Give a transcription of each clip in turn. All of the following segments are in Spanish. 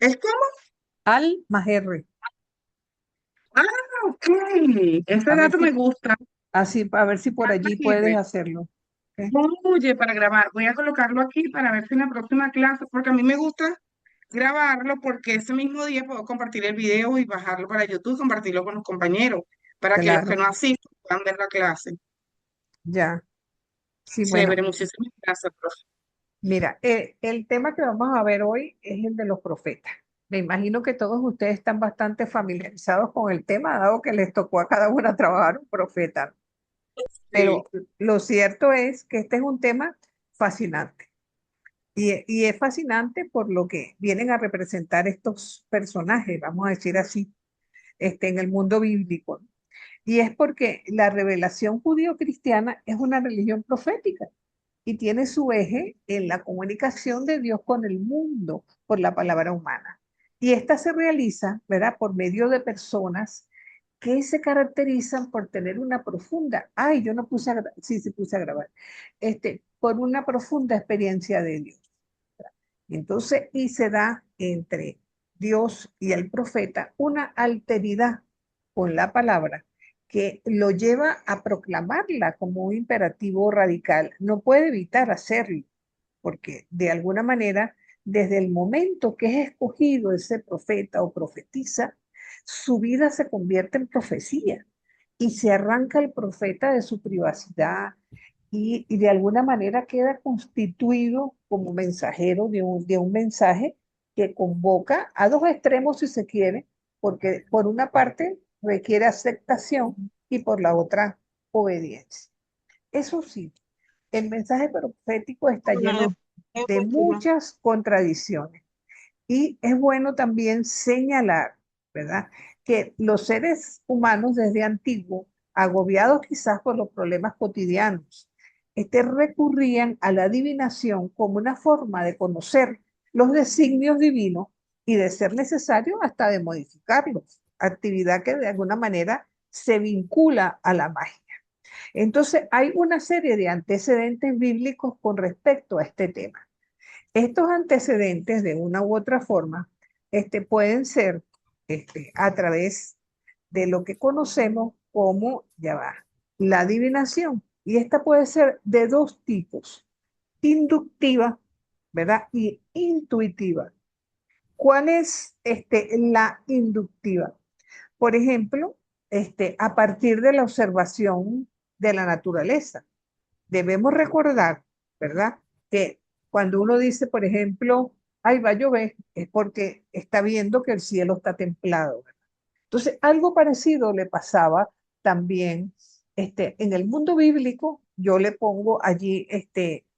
¿Es como? Al más R. Ah, ok. Ese A ver dato me si, gusta. a ver si por allí puedes R. hacerlo. ¿Ok? Oye, para grabar. Voy a colocarlo aquí para ver si en la próxima clase, porque a mí me gusta grabarlo porque ese mismo día puedo compartir el video y bajarlo para YouTube, compartirlo con los compañeros, para que los que Claro, no asistan puedan ver la clase. ya. Sí, bueno, Chévere, muchísimas gracias, profe. mira, el tema que vamos a ver hoy es el de los profetas. Me imagino que todos ustedes están bastante familiarizados con el tema, dado que les tocó a cada una trabajar un profeta. Sí, Pero lo cierto es que este es un tema fascinante. Y es fascinante por lo que vienen a representar estos personajes, vamos a decir así, en el mundo bíblico. Y es porque la revelación judío-cristiana es una religión profética y tiene su eje en la comunicación de Dios con el mundo por la palabra humana. Y esta se realiza, ¿verdad?, por medio de personas que se caracterizan por tener una profunda, ay, yo no puse a, sí, sí puse a grabar, por una profunda experiencia de Dios. Entonces, y se da entre Dios y el profeta una alteridad con la palabra que lo lleva a proclamarla como un imperativo radical. No puede evitar hacerlo, porque de alguna manera, desde el momento que es escogido ese profeta o profetiza, su vida se convierte en profecía y se arranca el profeta de su privacidad, y de alguna manera queda constituido como mensajero de un mensaje que convoca a dos extremos, si se quiere, porque por una parte requiere aceptación y por la otra obediencia. Eso sí, el mensaje profético está lleno de muchas contradicciones y es bueno también señalar, ¿verdad?, que los seres humanos desde antiguo, agobiados quizás por los problemas cotidianos, recurrían a la adivinación como una forma de conocer los designios divinos y de ser necesario hasta de modificarlos, actividad que de alguna manera se vincula a la magia. Entonces, hay una serie de antecedentes bíblicos con respecto a este tema. Estos antecedentes, de una u otra forma, pueden ser a través de lo que conocemos como, ya va, la adivinación. Y esta puede ser de dos tipos, inductiva, ¿verdad? Y intuitiva. ¿Cuál es la inductiva? Por ejemplo, a partir de la observación de la naturaleza. Debemos recordar, ¿verdad?, que cuando uno dice, por ejemplo, ay, va a llover, es porque está viendo que el cielo está templado. Entonces, algo parecido le pasaba también en el mundo bíblico. Yo le pongo allí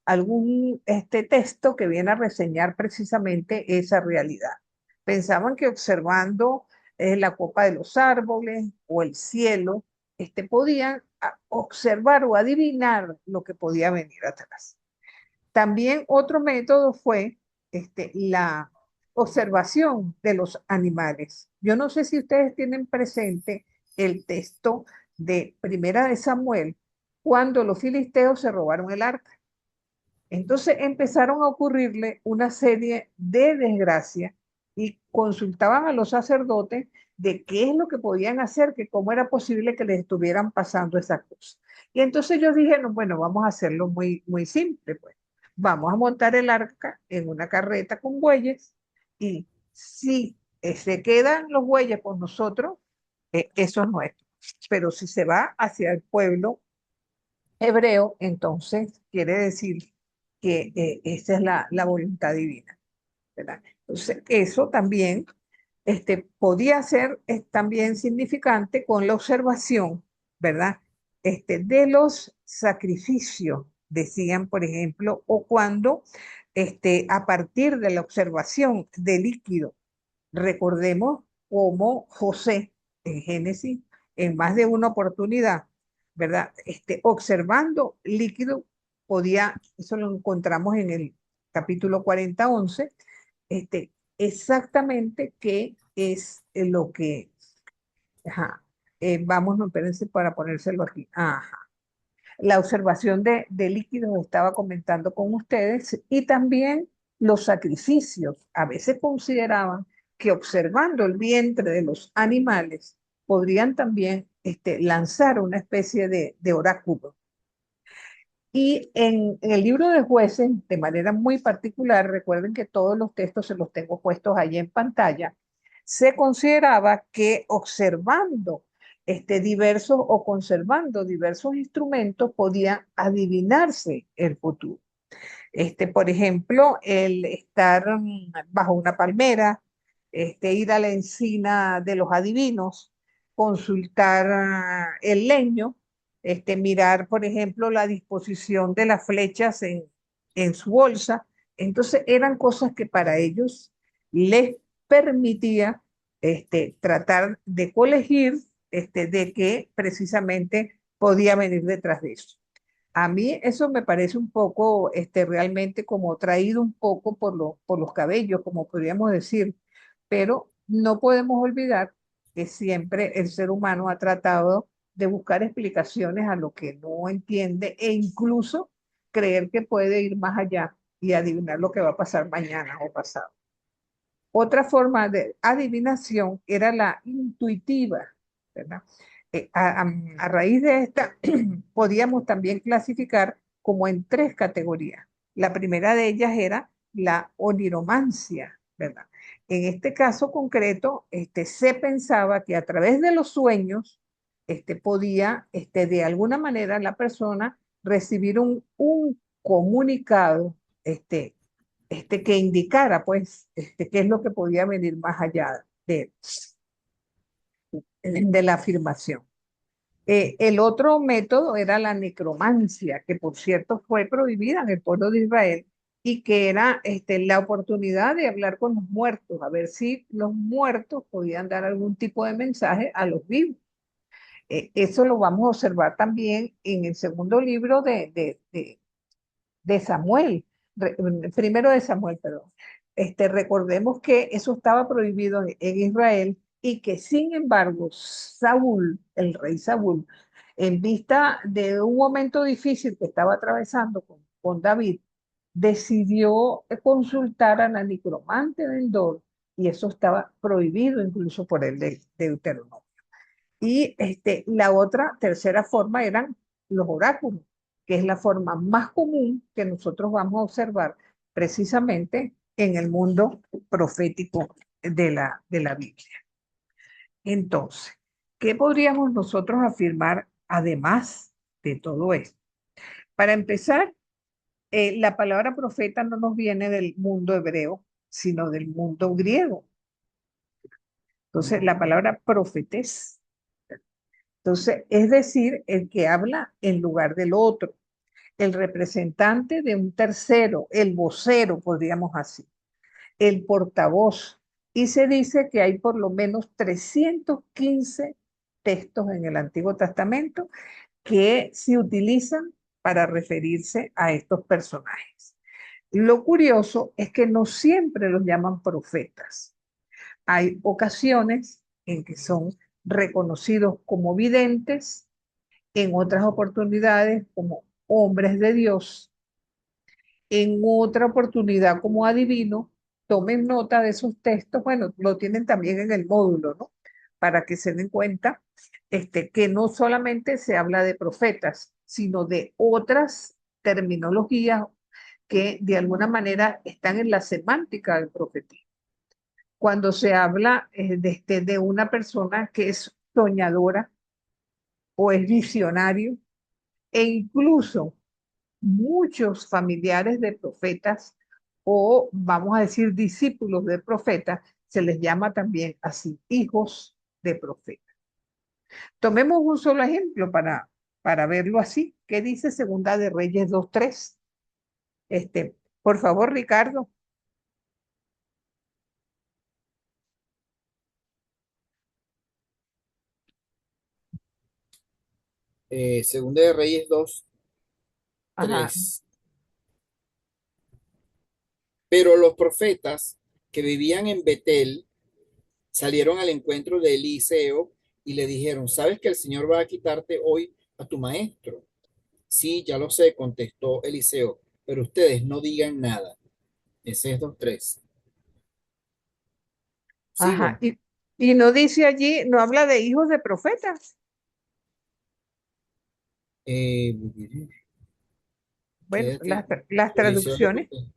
algún texto que viene a reseñar precisamente esa realidad. Pensaban que observando la copa de los árboles o el cielo, podían observar o adivinar lo que podía venir atrás. También otro método fue la observación de los animales. Yo no sé si ustedes tienen presente el texto de Primera de Samuel, cuando los filisteos se robaron el arca. Entonces empezaron a ocurrirle una serie de desgracias y consultaban a los sacerdotes de qué es lo que podían hacer, que cómo era posible que les estuvieran pasando esas cosas. Y entonces ellos dijeron, bueno, vamos a hacerlo muy, muy simple, pues. Vamos a montar el arca en una carreta con bueyes y si se quedan los bueyes por nosotros, eso es nuestro. Pero si se va hacia el pueblo hebreo, entonces quiere decir que esa es la voluntad divina, ¿verdad? Entonces, eso también podía ser también significante con la observación, ¿verdad? De los sacrificios, decían, por ejemplo, o cuando a partir de la observación de líquido, recordemos cómo José en Génesis, en más de una oportunidad, ¿verdad? Observando líquido, podía, eso lo encontramos en el capítulo 40 11, exactamente qué es lo que, ajá, vamos, no, espérense para ponérselo aquí, ajá. La observación de líquidos estaba comentando con ustedes y también los sacrificios. A veces consideraban que observando el vientre de los animales podrían también lanzar una especie de oráculo. Y en el libro de jueces, de manera muy particular, recuerden que todos los textos se los tengo puestos ahí en pantalla, se consideraba que observando diversos o conservando diversos instrumentos podía adivinarse el futuro. Por ejemplo, el estar bajo una palmera, ir a la encina de los adivinos, consultar el leño, mirar, por ejemplo, la disposición de las flechas en su bolsa. Entonces, eran cosas que para ellos les permitía tratar de colegir de qué precisamente podía venir detrás de eso. A mí eso me parece un poco, realmente como traído un poco por los cabellos, como podríamos decir, pero no podemos olvidar que siempre el ser humano ha tratado de buscar explicaciones a lo que no entiende e incluso creer que puede ir más allá y adivinar lo que va a pasar mañana o pasado. Otra forma de adivinación era la intuitiva, ¿verdad? A raíz de esta, podíamos también clasificar como en tres categorías. La primera de ellas era la oniromancia, ¿verdad? En este caso concreto, se pensaba que a través de los sueños, podía, de alguna manera, la persona recibir un comunicado, que indicara, pues, qué es lo que podía venir más allá de la afirmación. El otro método era la necromancia, que por cierto fue prohibida en el pueblo de Israel y que era la oportunidad de hablar con los muertos, a ver si los muertos podían dar algún tipo de mensaje a los vivos. Eso lo vamos a observar también en el segundo libro de Samuel, primero de Samuel, perdón. Recordemos que eso estaba prohibido en Israel y que sin embargo Saúl, el rey Saúl, en vista de un momento difícil que estaba atravesando con David, decidió consultar a la necromante del Endor y eso estaba prohibido incluso por el de Deuteronomio. Y la otra, tercera forma eran los oráculos, que es la forma más común que nosotros vamos a observar precisamente en el mundo profético de la Biblia. Entonces, ¿qué podríamos nosotros afirmar además de todo esto? Para empezar, la palabra profeta no nos viene del mundo hebreo, sino del mundo griego. Entonces, la palabra profetés, entonces, es decir, el que habla en lugar del otro, el representante de un tercero, el vocero, podríamos así, el portavoz. Y se dice que hay por lo menos 315 textos en el Antiguo Testamento que se utilizan para referirse a estos personajes. Lo curioso es que no siempre los llaman profetas. Hay ocasiones en que son reconocidos como videntes, en otras oportunidades como hombres de Dios, en otra oportunidad como adivino. Tomen nota de esos textos, bueno, lo tienen también en el módulo, ¿no? Para que se den cuenta que no solamente se habla de profetas, sino de otras terminologías que de alguna manera están en la semántica del profetismo. Cuando se habla de una persona que es soñadora o es visionario, e incluso muchos familiares de profetas o vamos a decir discípulos de profetas, se les llama también así, hijos de profetas. Tomemos un solo ejemplo para verlo así. ¿Qué dice Segunda de Reyes 2:3? Por favor, Ricardo. Segunda de Reyes 2, Ajá. 3. Pero los profetas que vivían en Betel salieron al encuentro de Eliseo y le dijeron, ¿sabes que el Señor va a quitarte hoy a tu maestro? Sí, ya lo sé, contestó Eliseo, pero ustedes no digan nada. Ese es 2:3. Ajá. Sigo. Y no dice allí, no habla de hijos de profetas. Eh, Bueno, Quédate. las Eliseo de traducciones profeta.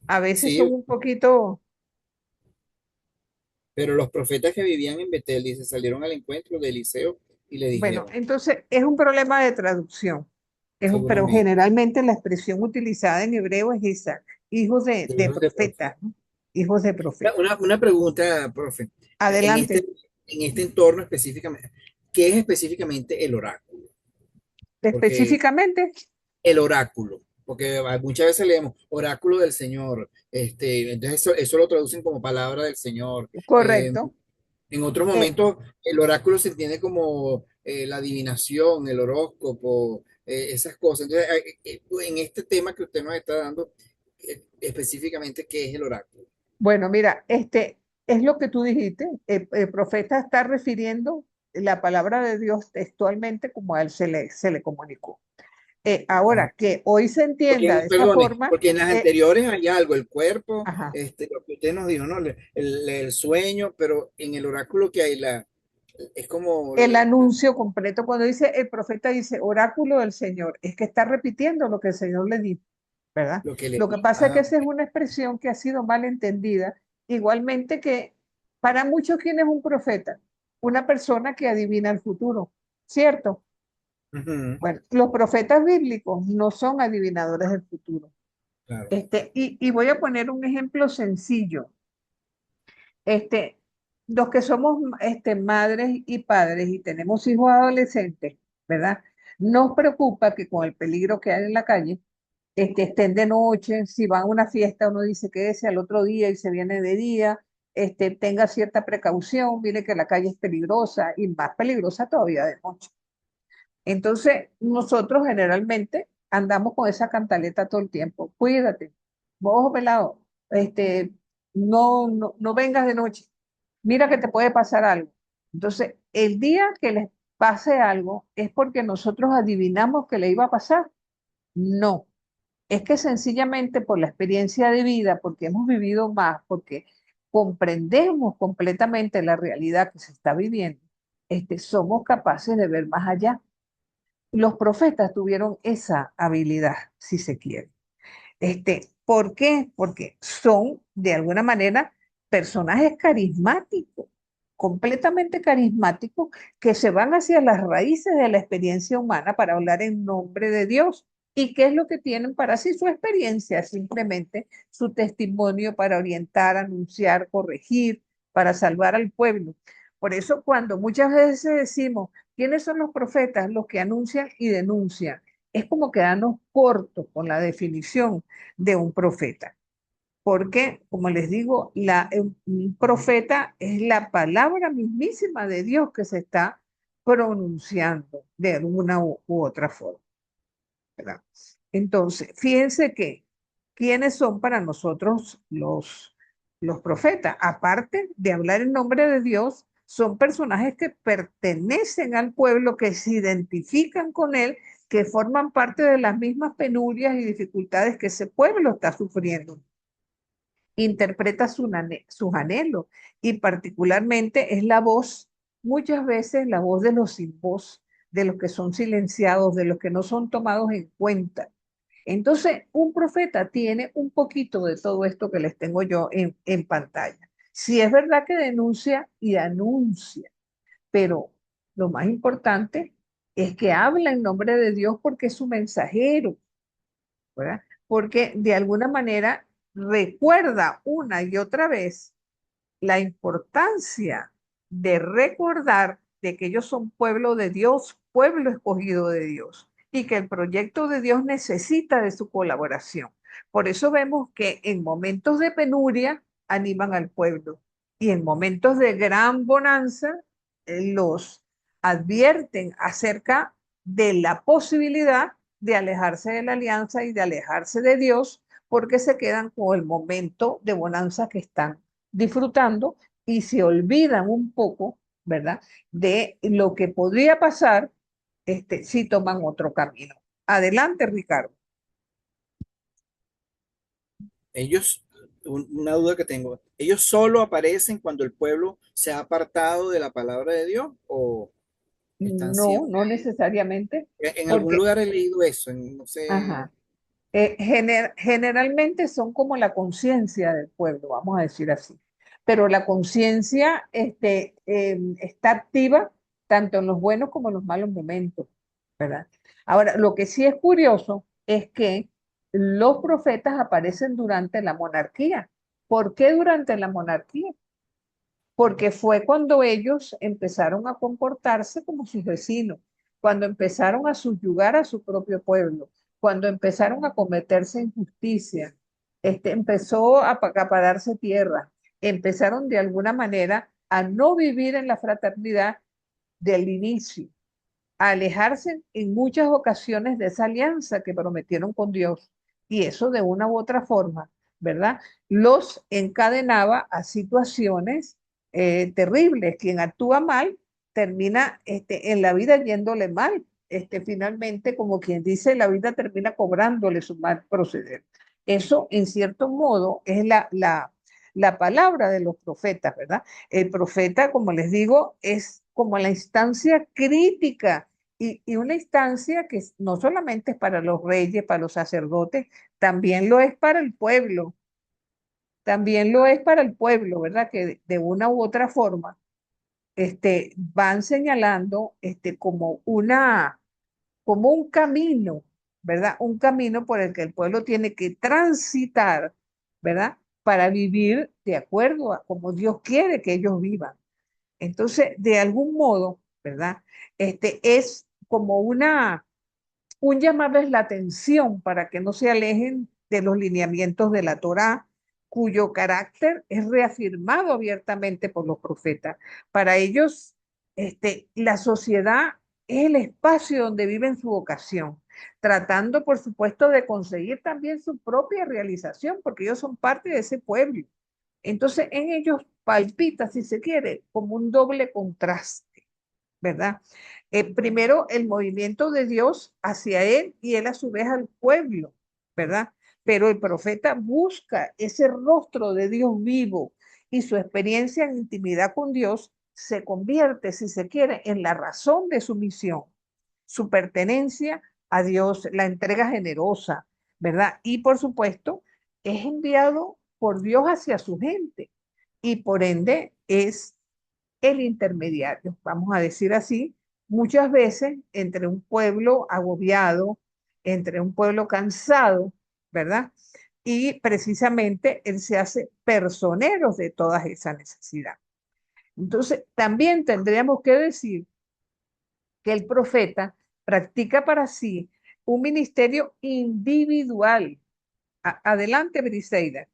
a veces Sí, son un poquito, pero los profetas que vivían en Betel, dice, salieron al encuentro de Eliseo y le bueno, dijeron, entonces es un problema de traducción. Pero seguramente, generalmente la expresión utilizada en hebreo es esa, hijos de de hijos de profetas, profeta. ¿no? Hijos de profetas. Una pregunta, profe. En Adelante. en este entorno específicamente, ¿qué es específicamente el oráculo? Porque Específicamente, el oráculo, porque muchas veces leemos oráculo del Señor, entonces eso lo traducen como palabra del Señor. correcto. En otros Eh, momentos el oráculo se entiende como la adivinación, el horóscopo, esas cosas. Entonces, en este tema que usted nos está dando, específicamente, ¿qué es el oráculo? bueno, mira, es lo que tú dijiste. El profeta está refiriendo la palabra de Dios textualmente como a él se le comunicó. Ahora, que hoy se Porque, entienda de esa perdone, forma, porque en las anteriores hay algo, el cuerpo, ajá, lo que usted nos dijo, ¿no? El sueño, pero en el oráculo que hay, es como el anuncio completo, cuando dice el profeta dice oráculo del Señor, es que está repitiendo lo que el Señor le dijo, ¿verdad? lo que le Lo que dijo. pasa es que Ah, esa es una expresión que ha sido mal entendida, igualmente que para muchos, ¿quién es un profeta? Una persona que adivina el futuro, ¿cierto? ujú, Bueno, los profetas bíblicos no son adivinadores del futuro. claro. Y voy a poner un ejemplo sencillo. Este, los que somos madres y padres y tenemos hijos adolescentes, ¿verdad? Nos preocupa que con el peligro que hay en la calle, estén de noche, si van a una fiesta, uno dice que ese al otro día y se viene de día, tenga cierta precaución, mire que la calle es peligrosa y más peligrosa todavía de noche. Entonces, nosotros generalmente andamos con esa cantaleta todo el tiempo. Cuídate, ojo pelado, no vengas de noche. Mira que te puede pasar algo. Entonces, el día que les pase algo es porque nosotros adivinamos que le iba a pasar. No, es que sencillamente por la experiencia de vida, porque hemos vivido más, porque comprendemos completamente la realidad que se está viviendo, somos capaces de ver más allá. Los profetas tuvieron esa habilidad, si se quiere. ¿Por qué? Porque son, de alguna manera, personajes carismáticos, completamente carismáticos, que se van hacia las raíces de la experiencia humana para hablar en nombre de Dios. ¿Y qué es lo que tienen para sí? Su experiencia, simplemente su testimonio para orientar, anunciar, corregir, para salvar al pueblo. Por eso, cuando muchas veces decimos, ¿quiénes son los profetas? Los que anuncian y denuncian. Es como quedarnos cortos con la definición de un profeta. Porque, como les digo, un profeta es la palabra mismísima de Dios que se está pronunciando de una u otra forma, ¿verdad? Entonces, fíjense que, ¿quiénes son para nosotros los profetas? Aparte de hablar en nombre de Dios, son personajes que pertenecen al pueblo, que se identifican con él, que forman parte de las mismas penurias y dificultades que ese pueblo está sufriendo. Interpreta sus anhelos y particularmente es la voz, muchas veces la voz de los sin voz, de los que son silenciados, de los que no son tomados en cuenta. Entonces, un profeta tiene un poquito de todo esto que les tengo yo en pantalla. Si es verdad que denuncia y anuncia, pero lo más importante es que habla en nombre de Dios porque es su mensajero, ¿verdad? Porque de alguna manera recuerda una y otra vez la importancia de recordar de que ellos son pueblo de Dios, pueblo escogido de Dios, y que el proyecto de Dios necesita de su colaboración. Por eso vemos que en momentos de penuria animan al pueblo y en momentos de gran bonanza los advierten acerca de la posibilidad de alejarse de la alianza y de alejarse de Dios porque se quedan con el momento de bonanza que están disfrutando y se olvidan un poco, ¿verdad?, de lo que podría pasar si toman otro camino. Adelante, Ricardo. Ellos, una duda que tengo. ¿Ellos solo aparecen cuando el pueblo se ha apartado de la palabra de Dios o están No, siempre no ahí? necesariamente, En algún porque, lugar he leído eso, no sé. ajá, generalmente son como la conciencia del pueblo, vamos a decir así. Pero la conciencia está activa tanto en los buenos como en los malos momentos, ¿verdad? Ahora, lo que sí es curioso es que los profetas aparecen durante la monarquía. ¿Por qué durante la monarquía? Porque fue cuando ellos empezaron a comportarse como sus vecinos, cuando empezaron a subyugar a su propio pueblo, cuando empezaron a cometerse injusticia, empezó a acapararse tierra, empezaron de alguna manera a no vivir en la fraternidad del inicio, a alejarse en muchas ocasiones de esa alianza que prometieron con Dios. Y eso de una u otra forma, ¿verdad? Los encadenaba a situaciones terribles. Quien actúa mal termina en la vida yéndole mal. Finalmente, como quien dice, la vida termina cobrándole su mal proceder. Eso, en cierto modo, es la palabra de los profetas, ¿verdad? El profeta, como les digo, es como la instancia crítica y una instancia que no solamente es para los reyes, para los sacerdotes, también lo es para el pueblo, también lo es para el pueblo, ¿verdad? Que de una u otra forma van señalando como un camino, ¿verdad? Un camino por el que el pueblo tiene que transitar, ¿verdad? Para vivir de acuerdo a como Dios quiere que ellos vivan. Entonces, de algún modo, ¿verdad? Es como un llamarles la atención para que no se alejen de los lineamientos de la Torá, cuyo carácter es reafirmado abiertamente por los profetas. Para ellos, la sociedad es el espacio donde viven su vocación, tratando, por supuesto, de conseguir también su propia realización, porque ellos son parte de ese pueblo. Entonces, en ellos palpita, si se quiere, como un doble contraste, ¿verdad? Primero, el movimiento de Dios hacia él y él a su vez al pueblo, ¿verdad? Pero el profeta busca ese rostro de Dios vivo y su experiencia en intimidad con Dios se convierte, si se quiere, en la razón de su misión, su pertenencia a Dios, la entrega generosa, ¿verdad? Y por supuesto, es enviado por Dios hacia su gente y por ende es el intermediario, vamos a decir así, muchas veces entre un pueblo agobiado, entre un pueblo cansado, ¿verdad? Y precisamente él se hace personero de todas esas necesidades. Entonces, también tendríamos que decir que el profeta practica para sí un ministerio individual. Adelante, Briseida.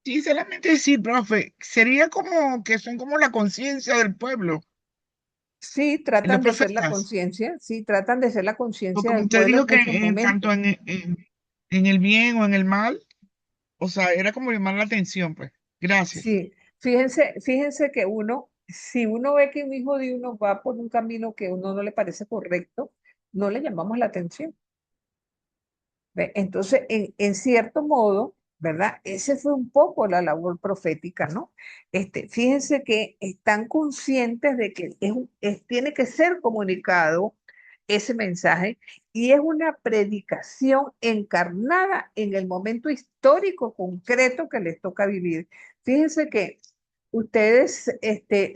Sí, solamente sí, profe. Sería como que son como la conciencia del pueblo, Sí, los tratan de ser la profetas. conciencia, sí, tratan de ser la Porque conciencia como del usted pueblo en dijo que muchos tanto momentos. en el bien o en el mal, o sea, era como llamar la atención, pues. Gracias. Sí, fíjense que uno, si uno ve que un hijo de uno va por un camino que a uno no le parece correcto, no le llamamos la atención. ¿Ve? Entonces, en cierto modo, ¿verdad? Ese fue un poco la labor profética, ¿no? Fíjense que están conscientes de que tiene que ser comunicado ese mensaje y es una predicación encarnada en el momento histórico concreto que les toca vivir. Fíjense que ustedes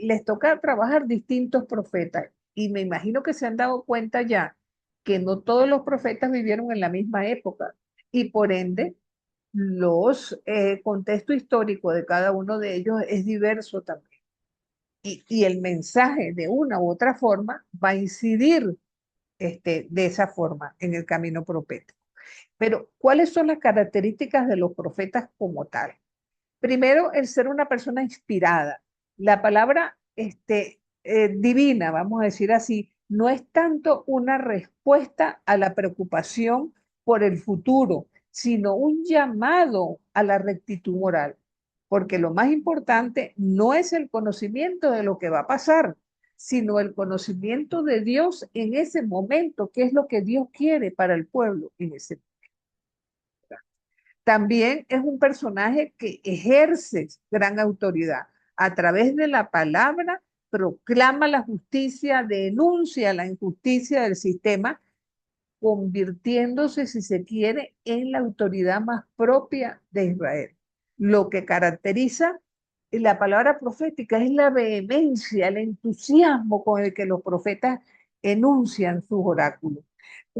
les toca trabajar distintos profetas y me imagino que se han dado cuenta ya que no todos los profetas vivieron en la misma época y por ende los contexto histórico de cada uno de ellos es diverso también. Y el mensaje de una u otra forma va a incidir de esa forma en el camino profético. Pero, ¿cuáles son las características de los profetas como tal? Primero, el ser una persona inspirada. La palabra divina, vamos a decir así, no es tanto una respuesta a la preocupación por el futuro, sino un llamado a la rectitud moral. Porque lo más importante no es el conocimiento de lo que va a pasar, sino el conocimiento de Dios en ese momento, que es lo que Dios quiere para el pueblo en ese momento. También es un personaje que ejerce gran autoridad. A través de la palabra proclama la justicia, denuncia la injusticia del sistema, convirtiéndose, si se quiere, en la autoridad más propia de Israel. Lo que caracteriza la palabra profética es la vehemencia, el entusiasmo con el que los profetas enuncian sus oráculos,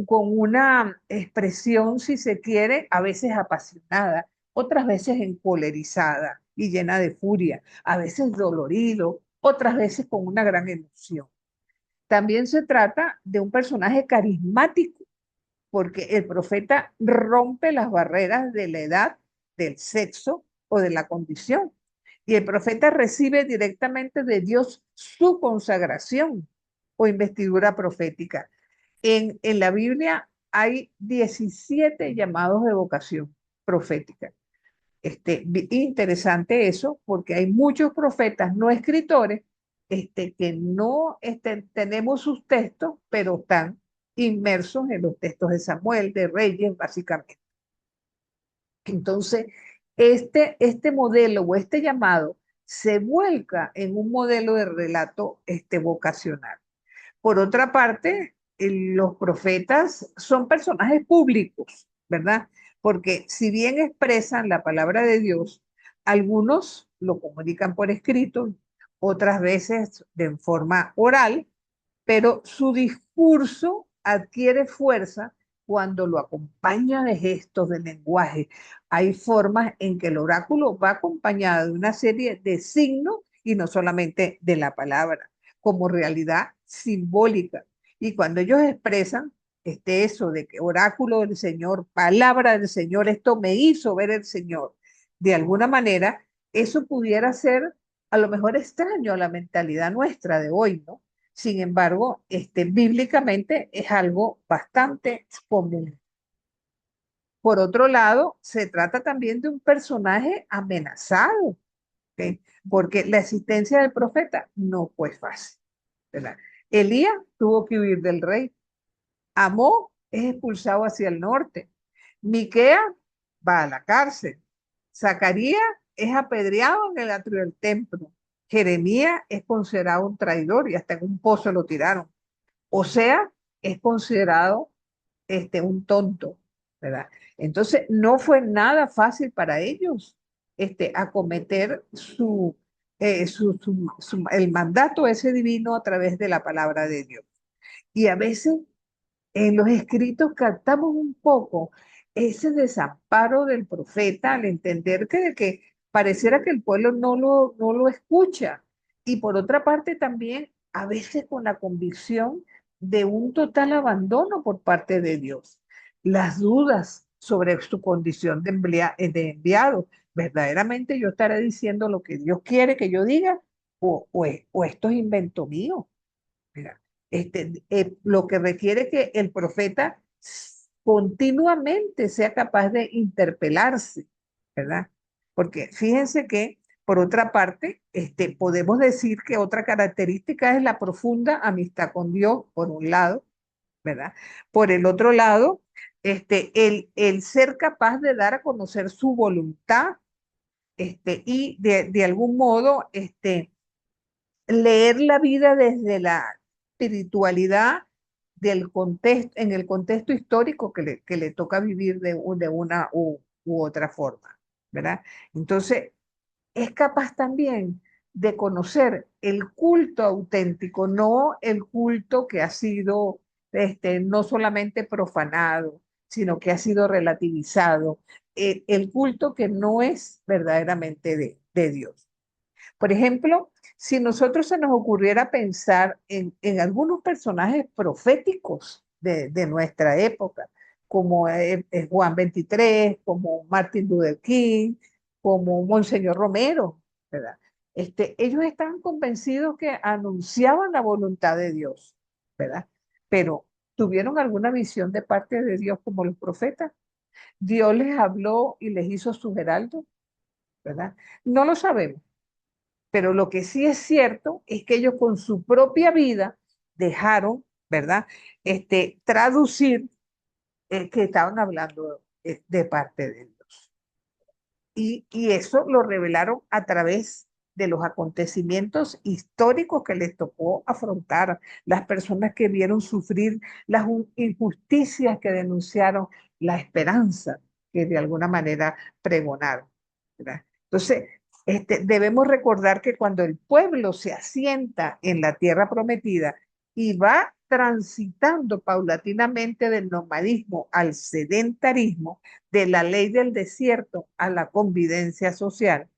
con una expresión, si se quiere, a veces apasionada, otras veces encolerizada y llena de furia, a veces dolorido, otras veces con una gran emoción. También se trata de un personaje carismático, porque el profeta rompe las barreras de la edad, del sexo o de la condición. Y el profeta recibe directamente de Dios su consagración o investidura profética. En la Biblia hay 17 llamados de vocación profética. Interesante eso, porque hay muchos profetas no escritores que no tenemos sus textos, pero están inmersos en los textos de Samuel, de Reyes, básicamente. Entonces, este modelo o este llamado se vuelca en un modelo de relato vocacional. Por otra parte, los profetas son personajes públicos, ¿verdad? Porque si bien expresan la palabra de Dios, algunos lo comunican por escrito, otras veces de forma oral, pero su discurso adquiere fuerza cuando lo acompaña de gestos, de lenguaje. Hay formas en que el oráculo va acompañado de una serie de signos y no solamente de la palabra, como realidad simbólica. Y cuando ellos expresan eso de que oráculo del Señor, palabra del Señor, esto me hizo ver el Señor, de alguna manera, eso pudiera ser a lo mejor extraño a la mentalidad nuestra de hoy, ¿no? Sin embargo, bíblicamente es algo bastante común. Por otro lado, se trata también de un personaje amenazado, ¿ok? Porque la existencia del profeta no fue fácil, ¿verdad? Elías tuvo que huir del rey. Amós es expulsado hacia el norte. Miquea va a la cárcel. Zacarías es apedreado en el atrio del templo. Jeremías es considerado un traidor y hasta en un pozo lo tiraron. O sea, es considerado un tonto, ¿verdad? Entonces, no fue nada fácil para ellos acometer el mandato ese divino a través de la palabra de Dios. Y a veces en los escritos captamos un poco ese desamparo del profeta al entender que pareciera que el pueblo no lo escucha. Y por otra parte también a veces con la convicción de un total abandono por parte de Dios. Las dudas sobre su condición de enviado. ¿Verdaderamente yo estaré diciendo lo que Dios quiere que yo diga? ¿O esto es invento mío? Mira, lo que requiere que el profeta continuamente sea capaz de interpelarse, ¿verdad? Porque fíjense que, por otra parte, podemos decir que otra característica es la profunda amistad con Dios, por un lado, ¿verdad? Por el otro lado, el ser capaz de dar a conocer su voluntad, y de algún modo, leer la vida desde la espiritualidad del contexto, en el contexto histórico que le toca vivir de una u otra forma, ¿verdad? Entonces, es capaz también de conocer el culto auténtico, no el culto que ha sido no solamente profanado, sino que ha sido relativizado, el culto que no es verdaderamente de Dios. Por ejemplo, si nosotros se nos ocurriera pensar en algunos personajes proféticos de nuestra época, como Juan 23, como Martin Luther King, como Monseñor Romero, ¿verdad? Ellos estaban convencidos que anunciaban la voluntad de Dios, ¿verdad? Pero ¿tuvieron alguna visión de parte de Dios como los profetas? ¿Dios les habló y les hizo su heraldo? ¿Verdad? No lo sabemos. Pero lo que sí es cierto es que ellos con su propia vida dejaron, ¿verdad? Traducir que estaban hablando de parte de Dios. y eso lo revelaron a través de los acontecimientos históricos que les tocó afrontar, las personas que vieron sufrir las injusticias que denunciaron, la esperanza que de alguna manera pregonaron, ¿verdad? Entonces, debemos recordar que cuando el pueblo se asienta en la tierra prometida y va transitando paulatinamente del nomadismo al sedentarismo, de la ley del desierto a la convivencia social,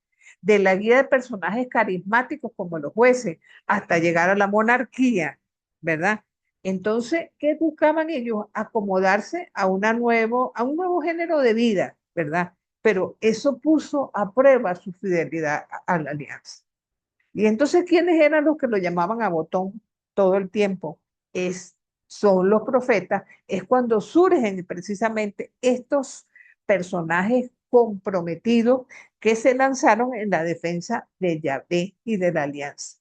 de la guía de personajes carismáticos como los jueces hasta llegar a la monarquía, ¿verdad? Entonces, ¿qué buscaban ellos? Acomodarse a a un nuevo género de vida, ¿verdad? Pero eso puso a prueba su fidelidad a la alianza. Y entonces, ¿quiénes eran los que lo llamaban a botón todo el tiempo? Es, son los profetas, es cuando surgen precisamente estos personajes comprometidos que se lanzaron en la defensa de Yahvé y de la alianza.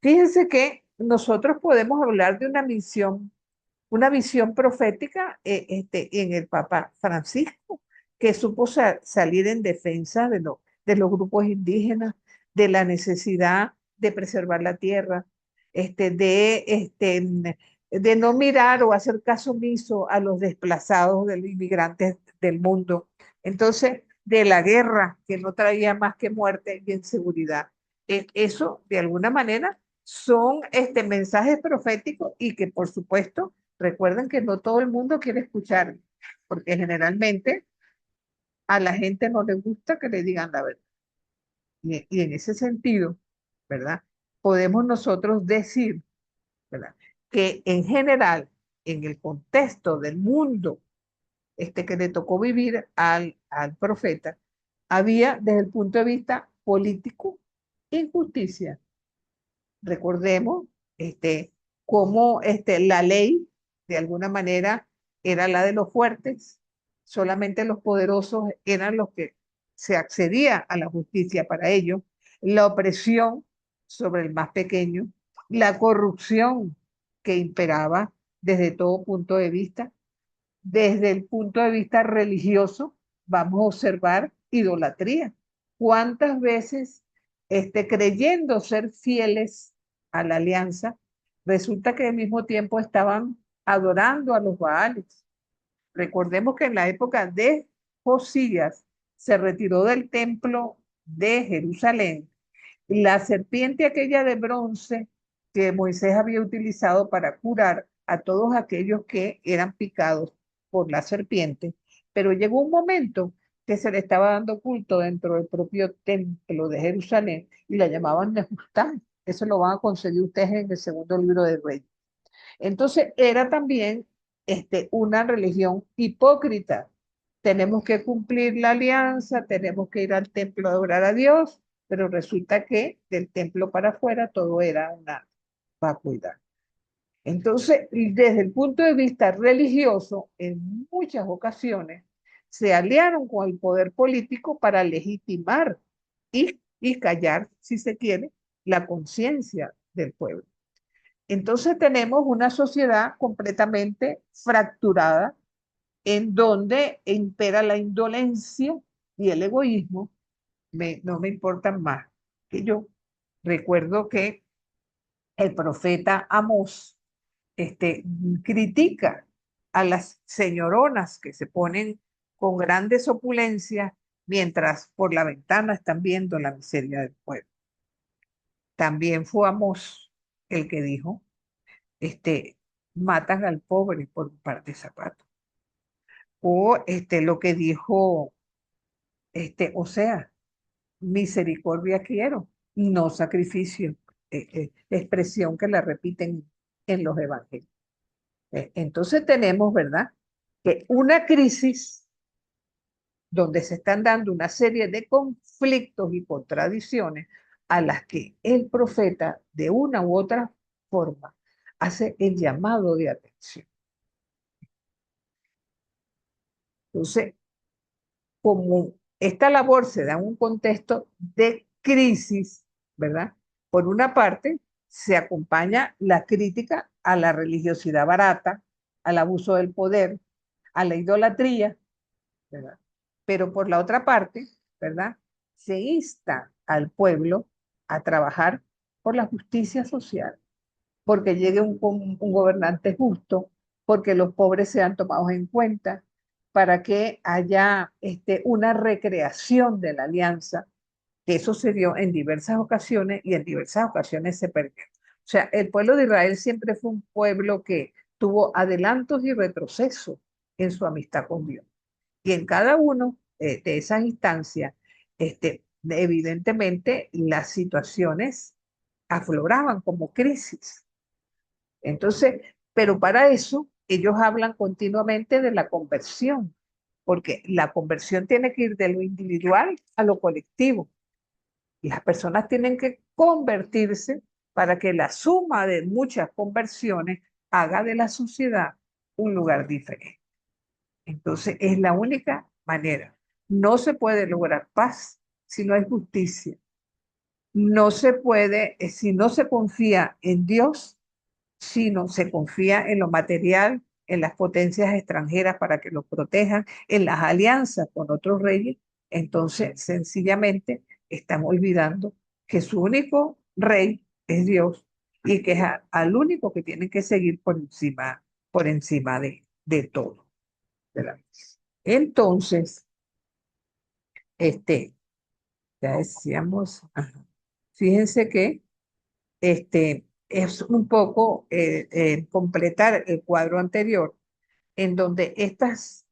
Fíjense que nosotros podemos hablar de una visión profética en el Papa Francisco, que supo salir en defensa de los grupos indígenas, de la necesidad de preservar la tierra, de no mirar o hacer caso omiso a los desplazados de los inmigrantes del mundo. Entonces, de la guerra que no traía más que muerte y inseguridad. Eso, de alguna manera, son mensajes proféticos y que, por supuesto, recuerden que no todo el mundo quiere escuchar, porque generalmente a la gente no le gusta que le digan la verdad. Y en ese sentido, ¿verdad? Podemos nosotros decir, ¿verdad? Que en general, en el contexto del mundo que le tocó vivir al profeta, había desde el punto de vista político injusticia. Recordemos cómo la ley, de alguna manera, era la de los fuertes, solamente los poderosos eran los que se accedía a la justicia para ellos, la opresión sobre el más pequeño, la corrupción que imperaba desde todo punto de vista. Desde el punto de vista religioso, vamos a observar idolatría. ¿Cuántas veces, creyendo ser fieles a la alianza, resulta que al mismo tiempo estaban adorando a los Baales? Recordemos que en la época de Josías se retiró del templo de Jerusalén la serpiente aquella de bronce que Moisés había utilizado para curar a todos aquellos que eran picados por la serpiente, pero llegó un momento que se le estaba dando culto dentro del propio templo de Jerusalén y la llamaban Nehustán. Eso lo van a conseguir ustedes en el segundo libro de Reyes. Entonces era también una religión hipócrita. Tenemos que cumplir la alianza, tenemos que ir al templo a adorar a Dios, pero resulta que del templo para afuera todo era una vacuidad. Entonces, desde el punto de vista religioso, en muchas ocasiones se aliaron con el poder político para legitimar y callar, si se quiere, la conciencia del pueblo. Entonces tenemos una sociedad completamente fracturada en donde impera la indolencia y el egoísmo. No me importan más que yo. Recuerdo que el profeta Amós critica a las señoronas que se ponen con grandes opulencias mientras por la ventana están viendo la miseria del pueblo. También fue Amós el que dijo, matan al pobre por un par de zapatos. O lo que dijo, o sea, misericordia quiero, no sacrificio, expresión que la repiten en los evangelios. Entonces tenemos, ¿verdad? Que una crisis donde se están dando una serie de conflictos y contradicciones a las que el profeta, de una u otra forma, hace el llamado de atención. Entonces, como esta labor se da en un contexto de crisis, ¿verdad? Por una parte, se acompaña la crítica a la religiosidad barata, al abuso del poder, a la idolatría, ¿verdad? Pero por la otra parte, ¿verdad? Se insta al pueblo a trabajar por la justicia social, porque llegue un gobernante justo, porque los pobres sean tomados en cuenta, para que haya una recreación de la alianza, que eso se dio en diversas ocasiones y en diversas ocasiones se perdió. O sea, el pueblo de Israel siempre fue un pueblo que tuvo adelantos y retrocesos en su amistad con Dios. Y en cada uno de esas instancias, evidentemente las situaciones afloraban como crisis. Entonces, pero para eso ellos hablan continuamente de la conversión, porque la conversión tiene que ir de lo individual a lo colectivo. Las personas tienen que convertirse para que la suma de muchas conversiones haga de la sociedad un lugar diferente. Entonces, es la única manera. No se puede lograr paz si no hay justicia. No se puede, si no se confía en Dios, si no se confía en lo material, en las potencias extranjeras para que los protejan, en las alianzas con otros reyes, entonces sencillamente están olvidando que su único rey es Dios y que es al único que tienen que seguir por encima de todo. ¿Verdad? Entonces, este, ya decíamos, ajá, fíjense que es un poco completar el cuadro anterior, en donde estas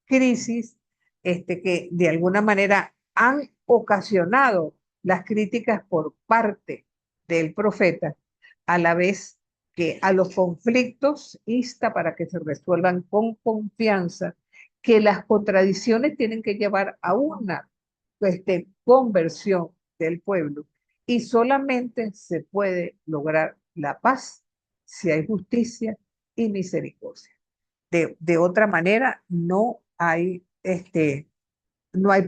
crisis que de alguna manera han ocasionado las críticas por parte del profeta, a la vez que a los conflictos insta para que se resuelvan con confianza, que las contradicciones tienen que llevar a una conversión del pueblo y solamente se puede lograr la paz si hay justicia y misericordia. De otra manera, no hay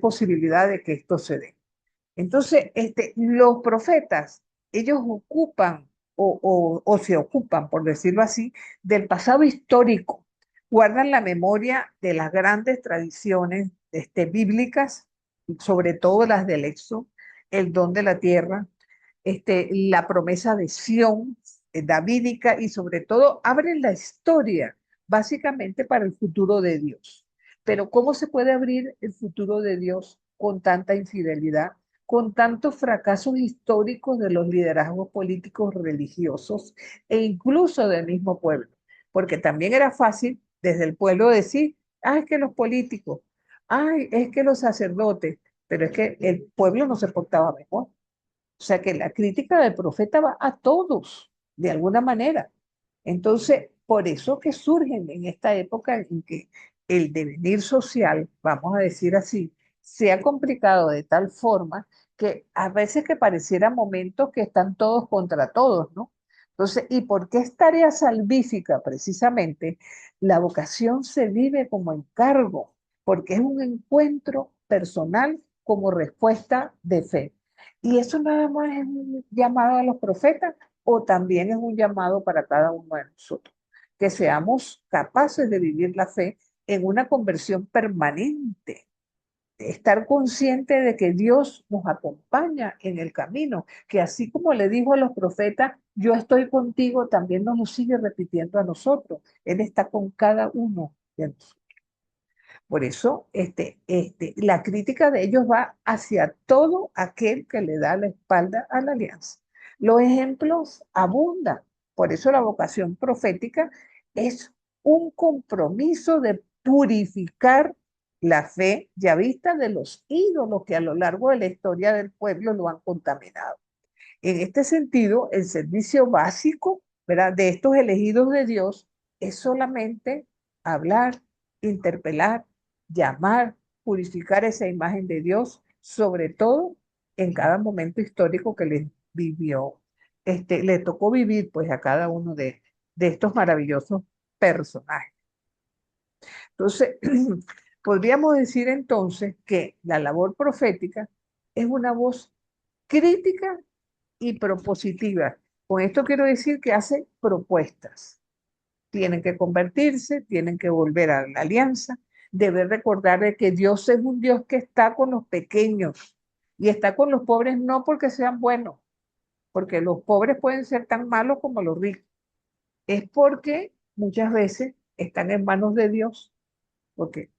posibilidad de que esto se dé. Entonces, los profetas, ellos ocupan o se ocupan, por decirlo así, del pasado histórico, guardan la memoria de las grandes tradiciones bíblicas, sobre todo las del Éxodo, el don de la tierra, la promesa de Sión, davídica, y sobre todo abren la historia básicamente para el futuro de Dios. Pero ¿cómo se puede abrir el futuro de Dios con tanta infidelidad, con tantos fracasos históricos de los liderazgos políticos religiosos e incluso del mismo pueblo? Porque también era fácil desde el pueblo decir, ay, es que los políticos, ay, es que los sacerdotes, pero es que el pueblo no se portaba mejor. O sea que la crítica del profeta va a todos, de alguna manera. Entonces, por eso que surgen en esta época en que el devenir social, vamos a decir así, se ha complicado de tal forma que a veces que pareciera momentos que están todos contra todos, ¿no? Entonces, ¿y por qué es tarea salvífica? Precisamente, la vocación se vive como encargo, porque es un encuentro personal como respuesta de fe. Y eso nada más es un llamado a los profetas o también es un llamado para cada uno de nosotros, que seamos capaces de vivir la fe en una conversión permanente, estar consciente de que Dios nos acompaña en el camino, que así como le dijo a los profetas, yo estoy contigo, también nos lo sigue repitiendo a nosotros. Él está con cada uno de nosotros. Por eso, la crítica de ellos va hacia todo aquel que le da la espalda a la alianza. Los ejemplos abundan. Por eso la vocación profética es un compromiso de purificar la fe ya vista de los ídolos que a lo largo de la historia del pueblo lo han contaminado. En este sentido, el servicio básico, ¿verdad?, de estos elegidos de Dios es solamente hablar, interpelar, llamar, purificar esa imagen de Dios, sobre todo en cada momento histórico que les vivió, le tocó vivir pues a cada uno de estos maravillosos personajes. Entonces, podríamos decir entonces que la labor profética es una voz crítica y propositiva. Con esto quiero decir que hace propuestas. Tienen que convertirse, tienen que volver a la alianza, debe recordar de que Dios es un Dios que está con los pequeños y está con los pobres no porque sean buenos, porque los pobres pueden ser tan malos como los ricos, es porque muchas veces están en manos de Dios, porque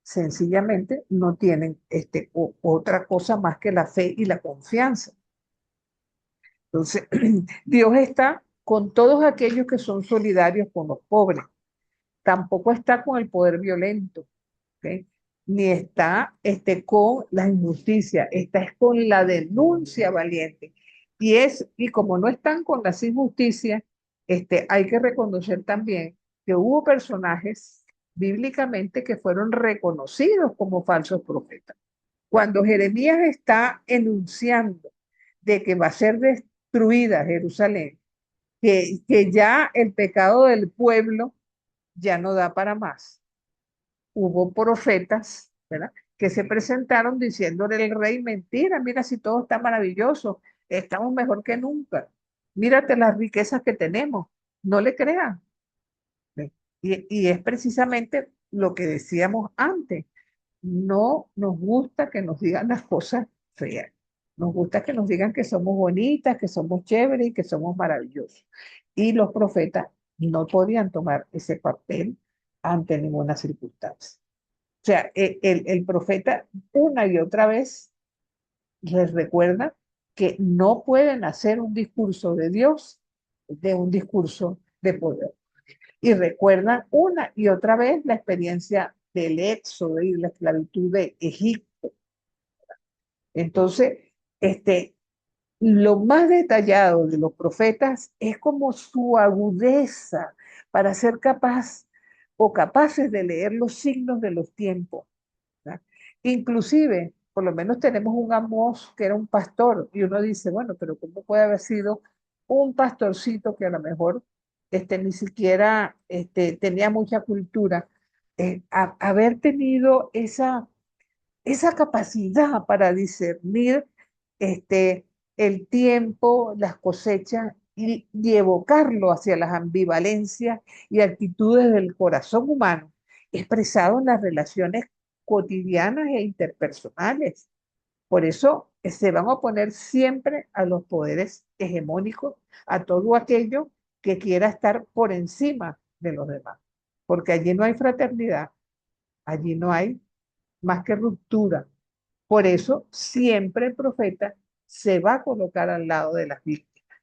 sencillamente no tienen otra cosa más que la fe y la confianza. Entonces, Dios está con todos aquellos que son solidarios con los pobres. Tampoco está con el poder violento, ¿ok? Ni está con la injusticia, está es con la denuncia valiente. Y como no están con las injusticias, hay que reconocer también que hubo personajes bíblicamente que fueron reconocidos como falsos profetas. Cuando Jeremías está enunciando de que va a ser destruida Jerusalén, que ya el pecado del pueblo ya no da para más. Hubo profetas, ¿verdad?, que se presentaron diciéndole al rey, mentira, mira si todo está maravilloso, estamos mejor que nunca, mírate las riquezas que tenemos, no le crean. ¿Ve? Y es precisamente lo que decíamos antes, no nos gusta que nos digan las cosas feas, nos gusta que nos digan que somos bonitas, que somos chéveres y que somos maravillosos. Y los profetas no podían tomar ese papel ante ninguna circunstancia. O sea, el profeta una y otra vez les recuerda que no pueden hacer un discurso de Dios de un discurso de poder. Y recuerdan una y otra vez la experiencia del éxodo y la esclavitud de Egipto. Entonces, lo más detallado de los profetas es como su agudeza para ser capaz o capaces de leer los signos de los tiempos, ¿verdad? Inclusive, por lo menos tenemos un Amós que era un pastor y uno dice, bueno, pero ¿cómo puede haber sido un pastorcito que a lo mejor ni siquiera tenía mucha cultura, haber tenido esa capacidad para discernir el tiempo, las cosechas y evocarlo hacia las ambivalencias y actitudes del corazón humano, expresado en las relaciones cotidianas e interpersonales? Por eso se van a oponer siempre a los poderes hegemónicos, a todo aquello que quiera estar por encima de los demás, porque allí no hay fraternidad, allí no hay más que ruptura. Por eso siempre el profeta se va a colocar al lado de las víctimas,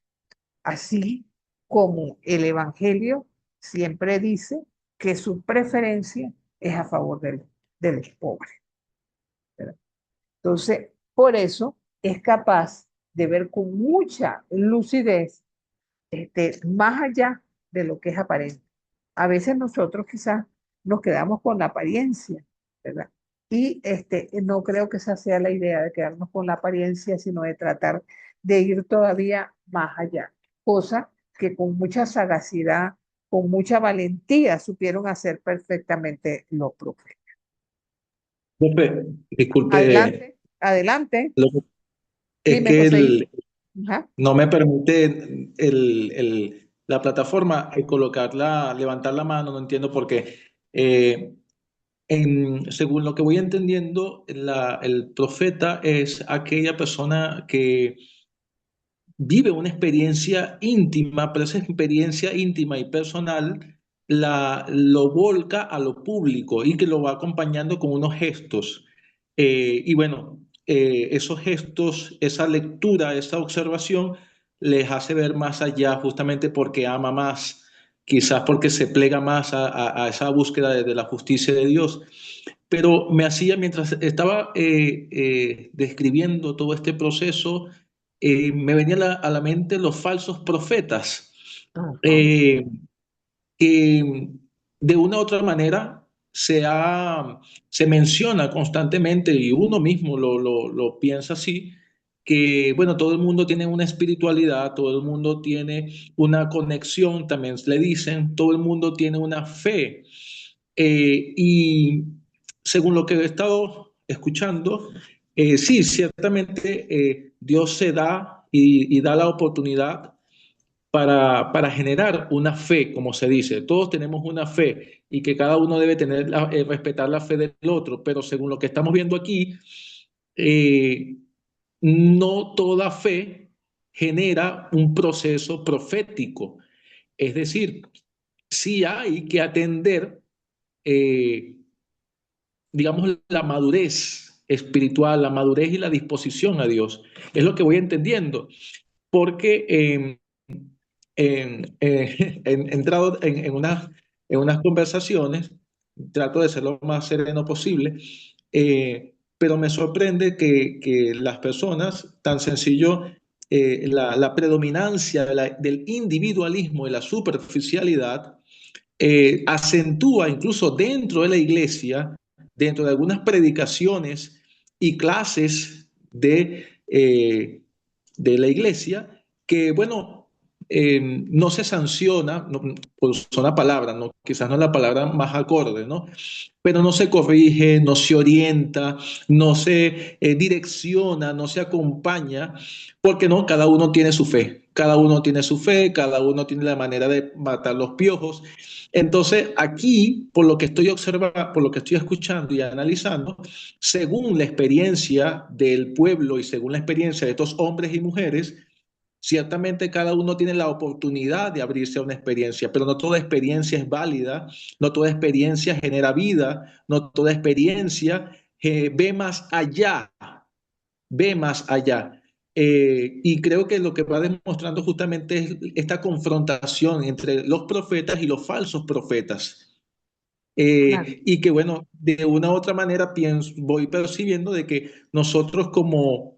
así como el Evangelio siempre dice que su preferencia es a favor de los pobres, ¿verdad? Entonces, por eso es capaz de ver con mucha lucidez más allá de lo que es aparente. A veces nosotros quizás nos quedamos con la apariencia, ¿verdad? Y no creo que esa sea la idea de quedarnos con la apariencia, sino de tratar de ir todavía más allá. Cosa que con mucha sagacidad, con mucha valentía supieron hacer perfectamente los profetas. Disculpe, disculpe, Adelante, adelante. lo- es Dime, que José. Ajá. no me permite la plataforma colocarla, levantar la mano, no entiendo por qué. Eh, según lo que voy entendiendo, el profeta es aquella persona que vive una experiencia íntima, pero esa experiencia íntima y personal lo volca a lo público y que lo va acompañando con unos gestos. Y bueno, esos gestos, esa lectura, esa observación les hace ver más allá justamente porque ama más, quizás porque se plega más a esa búsqueda de la justicia de Dios. Pero me hacía, mientras estaba describiendo todo este proceso, me venía a la mente los falsos profetas, Ajá. eh, que de una u otra manera se menciona constantemente, y uno mismo lo piensa así, que bueno, todo el mundo tiene una espiritualidad, todo el mundo tiene una conexión, también le dicen, todo el mundo tiene una fe. Y según lo que he estado escuchando, sí, ciertamente Dios se da y da la oportunidad para generar una fe, como se dice. Todos tenemos una fe y que cada uno debe tener respetar la fe del otro, pero según lo que estamos viendo aquí, eh, no toda fe genera un proceso profético. Es decir, sí hay que atender, eh, digamos, la madurez espiritual, la madurez y la disposición a Dios. Es lo que voy entendiendo, porque he entrado en unas conversaciones, trato de ser lo más sereno posible, pero me sorprende que las personas, tan sencillo, la predominancia del individualismo y la superficialidad, acentúa incluso dentro de la iglesia, dentro de algunas predicaciones y clases de la iglesia, que bueno, no se sanciona, no, por usar una palabra, no, quizás no es la palabra más acorde, ¿no? Pero no se corrige, no se orienta, no se direcciona, no se acompaña, porque no, cada uno tiene su fe, cada uno tiene su fe, cada uno tiene la manera de matar los piojos. Entonces, aquí, por lo que estoy observando, por lo que estoy escuchando y analizando, según la experiencia del pueblo y según la experiencia de estos hombres y mujeres, ciertamente cada uno tiene la oportunidad de abrirse a una experiencia, pero no toda experiencia es válida, no toda experiencia genera vida, no toda experiencia ve más allá, ve más allá. Y creo que lo que va demostrando justamente es esta confrontación entre los profetas y los falsos profetas. Claro. Y que bueno, de una u otra manera voy percibiendo de que nosotros como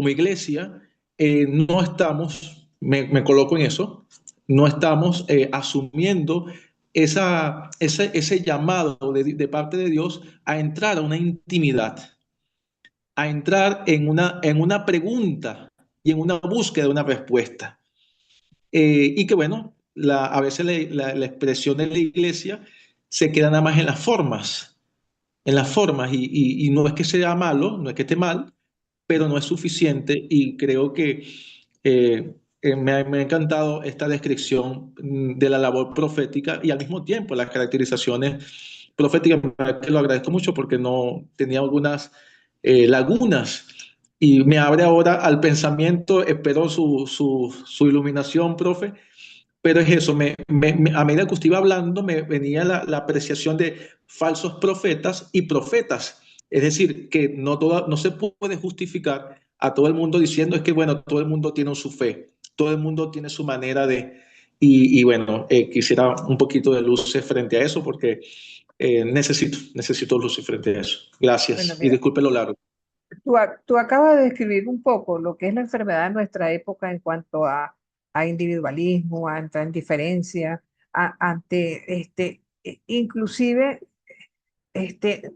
iglesia no estamos, me coloco en eso, no estamos asumiendo ese llamado de parte de Dios a entrar a una intimidad, a entrar en una pregunta y en una búsqueda de una respuesta. Y que bueno, a veces la expresión de la iglesia se queda nada más en las formas y no es que sea malo, no es que esté mal, pero no es suficiente y creo que me ha encantado esta descripción de la labor profética y al mismo tiempo las caracterizaciones proféticas, que lo agradezco mucho porque no tenía algunas lagunas y me abre ahora al pensamiento, espero su iluminación, profe, pero es eso, a medida que usted iba hablando, me venía la apreciación de falsos profetas y profetas. Es decir, que no se puede justificar a todo el mundo diciendo es que, bueno, todo el mundo tiene su fe, todo el mundo tiene su manera de... Y bueno, quisiera un poquito de luz frente a eso porque necesito luz frente a eso. Bueno, Gracias y mira, disculpe lo largo. tú acabas de describir un poco lo que es la enfermedad de nuestra época en cuanto a individualismo, a entrar en diferencia, ante inclusive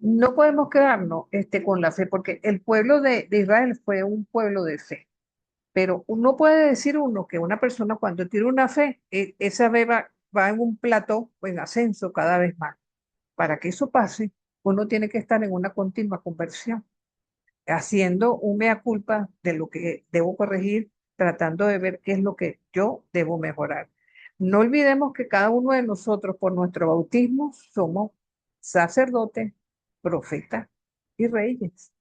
no podemos quedarnos con la fe, porque el pueblo de Israel fue un pueblo de fe. Pero uno puede decir uno que una persona cuando tiene una fe, esa fe va en un plató o en ascenso cada vez más. Para que eso pase, uno tiene que estar en una continua conversión, haciendo un mea culpa de lo que debo corregir, tratando de ver qué es lo que yo debo mejorar. No olvidemos que cada uno de nosotros, por nuestro bautismo, somos sacerdotes, profetas y reyes.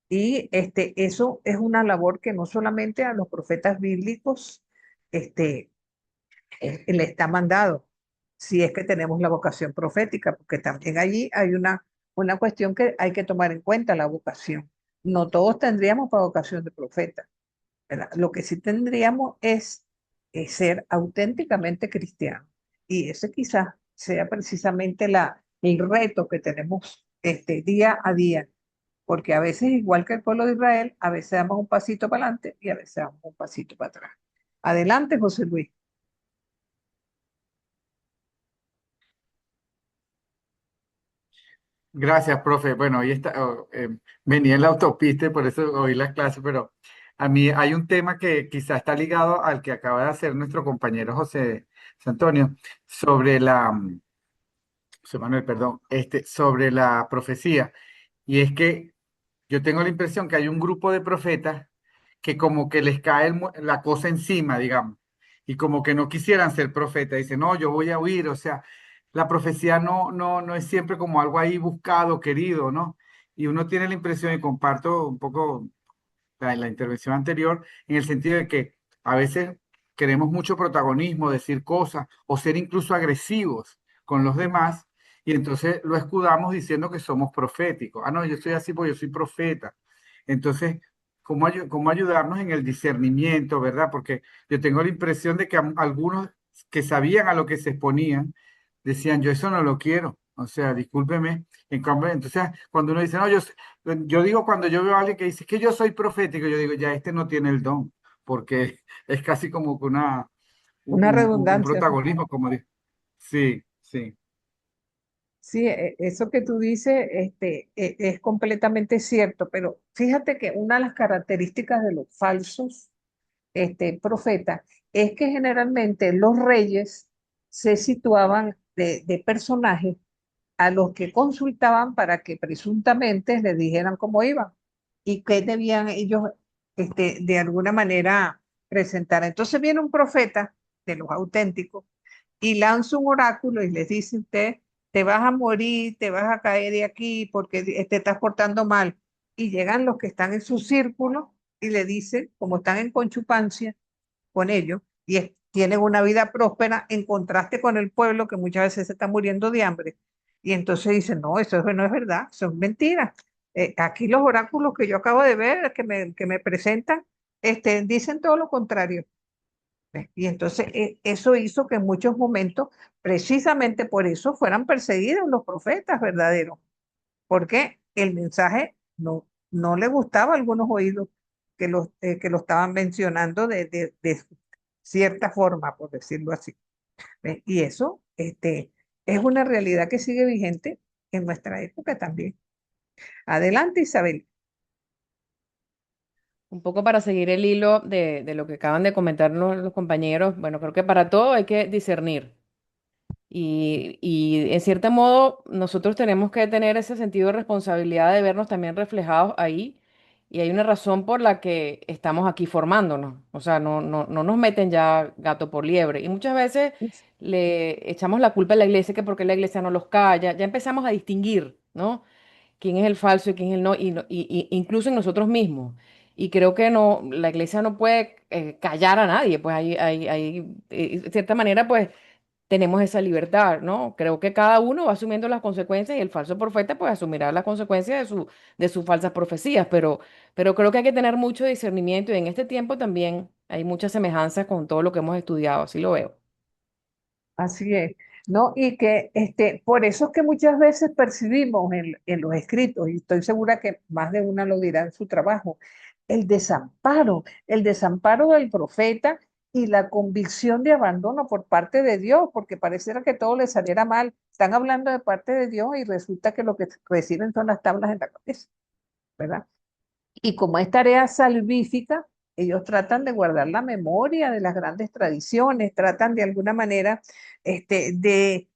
Y eso es una labor que no solamente a los profetas bíblicos este, le está mandado, si es que tenemos la vocación profética, porque también allí hay una cuestión que hay que tomar en cuenta, la vocación. No todos tendríamos para vocación de profeta, ¿verdad? Lo que sí tendríamos es ser auténticamente cristianos. Y ese quizás sea precisamente el reto que tenemos día a día, porque a veces, igual que el pueblo de Israel, a veces damos un pasito para adelante y a veces damos un pasito para atrás. Adelante, José Luis. Gracias, profe. Bueno, venía en la autopista y por eso oí las clases, pero a mí hay un tema que quizá está ligado al que acaba de hacer nuestro compañero José Antonio sobre José Manuel, perdón, sobre la profecía. Y es que yo tengo la impresión que hay un grupo de profetas que como que les cae la cosa encima, digamos, y como que no quisieran ser profeta. Dicen, no, yo voy a huir. O sea, la profecía no es siempre como algo ahí buscado, querido, ¿no? Y uno tiene la impresión, y comparto un poco la intervención anterior, en el sentido de que a veces queremos mucho protagonismo, decir cosas o ser incluso agresivos con los demás, y entonces lo escudamos diciendo que somos proféticos. Ah, no, yo soy así porque yo soy profeta. Entonces, ¿cómo ayudarnos en el discernimiento, verdad? Porque yo tengo la impresión de que algunos que sabían a lo que se exponían, decían, yo eso no lo quiero. O sea, discúlpeme. En cambio, entonces, cuando uno dice, no, yo digo, cuando yo veo a alguien que dice que yo soy profético, yo digo, ya este no tiene el don, porque es casi como que Una un redundancia. protagonismo, como dice. Sí, sí. Sí, eso que tú dices, es completamente cierto, pero fíjate que una de las características de los falsos, profetas es que generalmente los reyes se situaban de personajes a los que consultaban para que presuntamente les dijeran cómo iban y qué debían ellos, de alguna manera presentar. Entonces viene un profeta de los auténticos y lanza un oráculo y les dice: usted te vas a morir, te vas a caer de aquí porque te estás portando mal. Y llegan los que están en su círculo y le dicen, como están en conchupancia con ellos, y tienen una vida próspera en contraste con el pueblo que muchas veces se está muriendo de hambre. Y entonces dicen, no, no es verdad, son mentiras. Aquí los oráculos que yo acabo de ver, que me presentan, dicen todo lo contrario. Y entonces eso hizo que en muchos momentos, precisamente por eso, fueran perseguidos los profetas verdaderos, porque el mensaje no le gustaba a algunos oídos que lo estaban mencionando de cierta forma, por decirlo así. ¿Ve? Y eso es una realidad que sigue vigente en nuestra época también. Adelante, Isabel. Un poco para seguir el hilo de lo que acaban de comentar los compañeros, bueno, creo que para todo hay que discernir. Y en cierto modo nosotros tenemos que tener ese sentido de responsabilidad de vernos también reflejados ahí. Y hay una razón por la que estamos aquí formándonos. O sea, no nos meten ya gato por liebre. Y muchas veces le echamos la culpa a la iglesia, que porque la iglesia no los calla. Ya empezamos a distinguir, ¿no? Quién es el falso y quién es el no, incluso en nosotros mismos. Y creo que no, la iglesia no puede callar a nadie, pues de cierta manera, pues tenemos esa libertad, ¿no? Creo que cada uno va asumiendo las consecuencias y el falso profeta pues asumirá las consecuencias de sus falsas profecías, pero creo que hay que tener mucho discernimiento y en este tiempo también hay muchas semejanzas con todo lo que hemos estudiado, así lo veo. Así es, ¿no? Y que por eso es que muchas veces percibimos en los escritos, y estoy segura que más de una lo dirá en su trabajo, el desamparo del profeta y la convicción de abandono por parte de Dios, porque pareciera que todo le saliera mal. Están hablando de parte de Dios y resulta que lo que reciben son las tablas en la cabeza, ¿verdad? Y como es tarea salvífica, ellos tratan de guardar la memoria de las grandes tradiciones, tratan de alguna manera de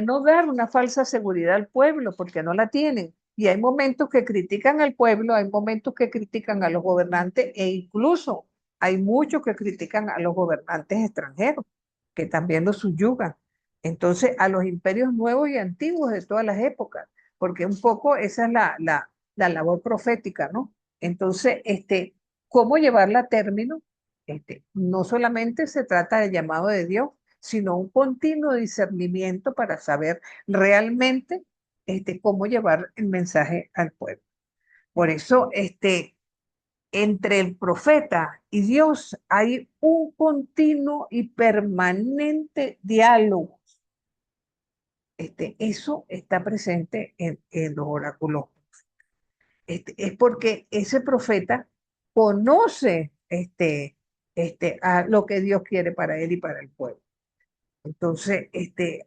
no dar una falsa seguridad al pueblo, porque no la tienen. Y hay momentos que critican al pueblo, hay momentos que critican a los gobernantes e incluso hay muchos que critican a los gobernantes extranjeros, que también los subyugan. Entonces, a los imperios nuevos y antiguos de todas las épocas, porque un poco esa es la labor profética, ¿no? Entonces, ¿cómo llevarla a término? No solamente se trata del llamado de Dios, sino un continuo discernimiento para saber realmente cómo llevar el mensaje al pueblo. Por eso, entre el profeta y Dios hay un continuo y permanente diálogo. Eso está presente en los oráculos. Es porque ese profeta conoce a lo que Dios quiere para él y para el pueblo. Entonces,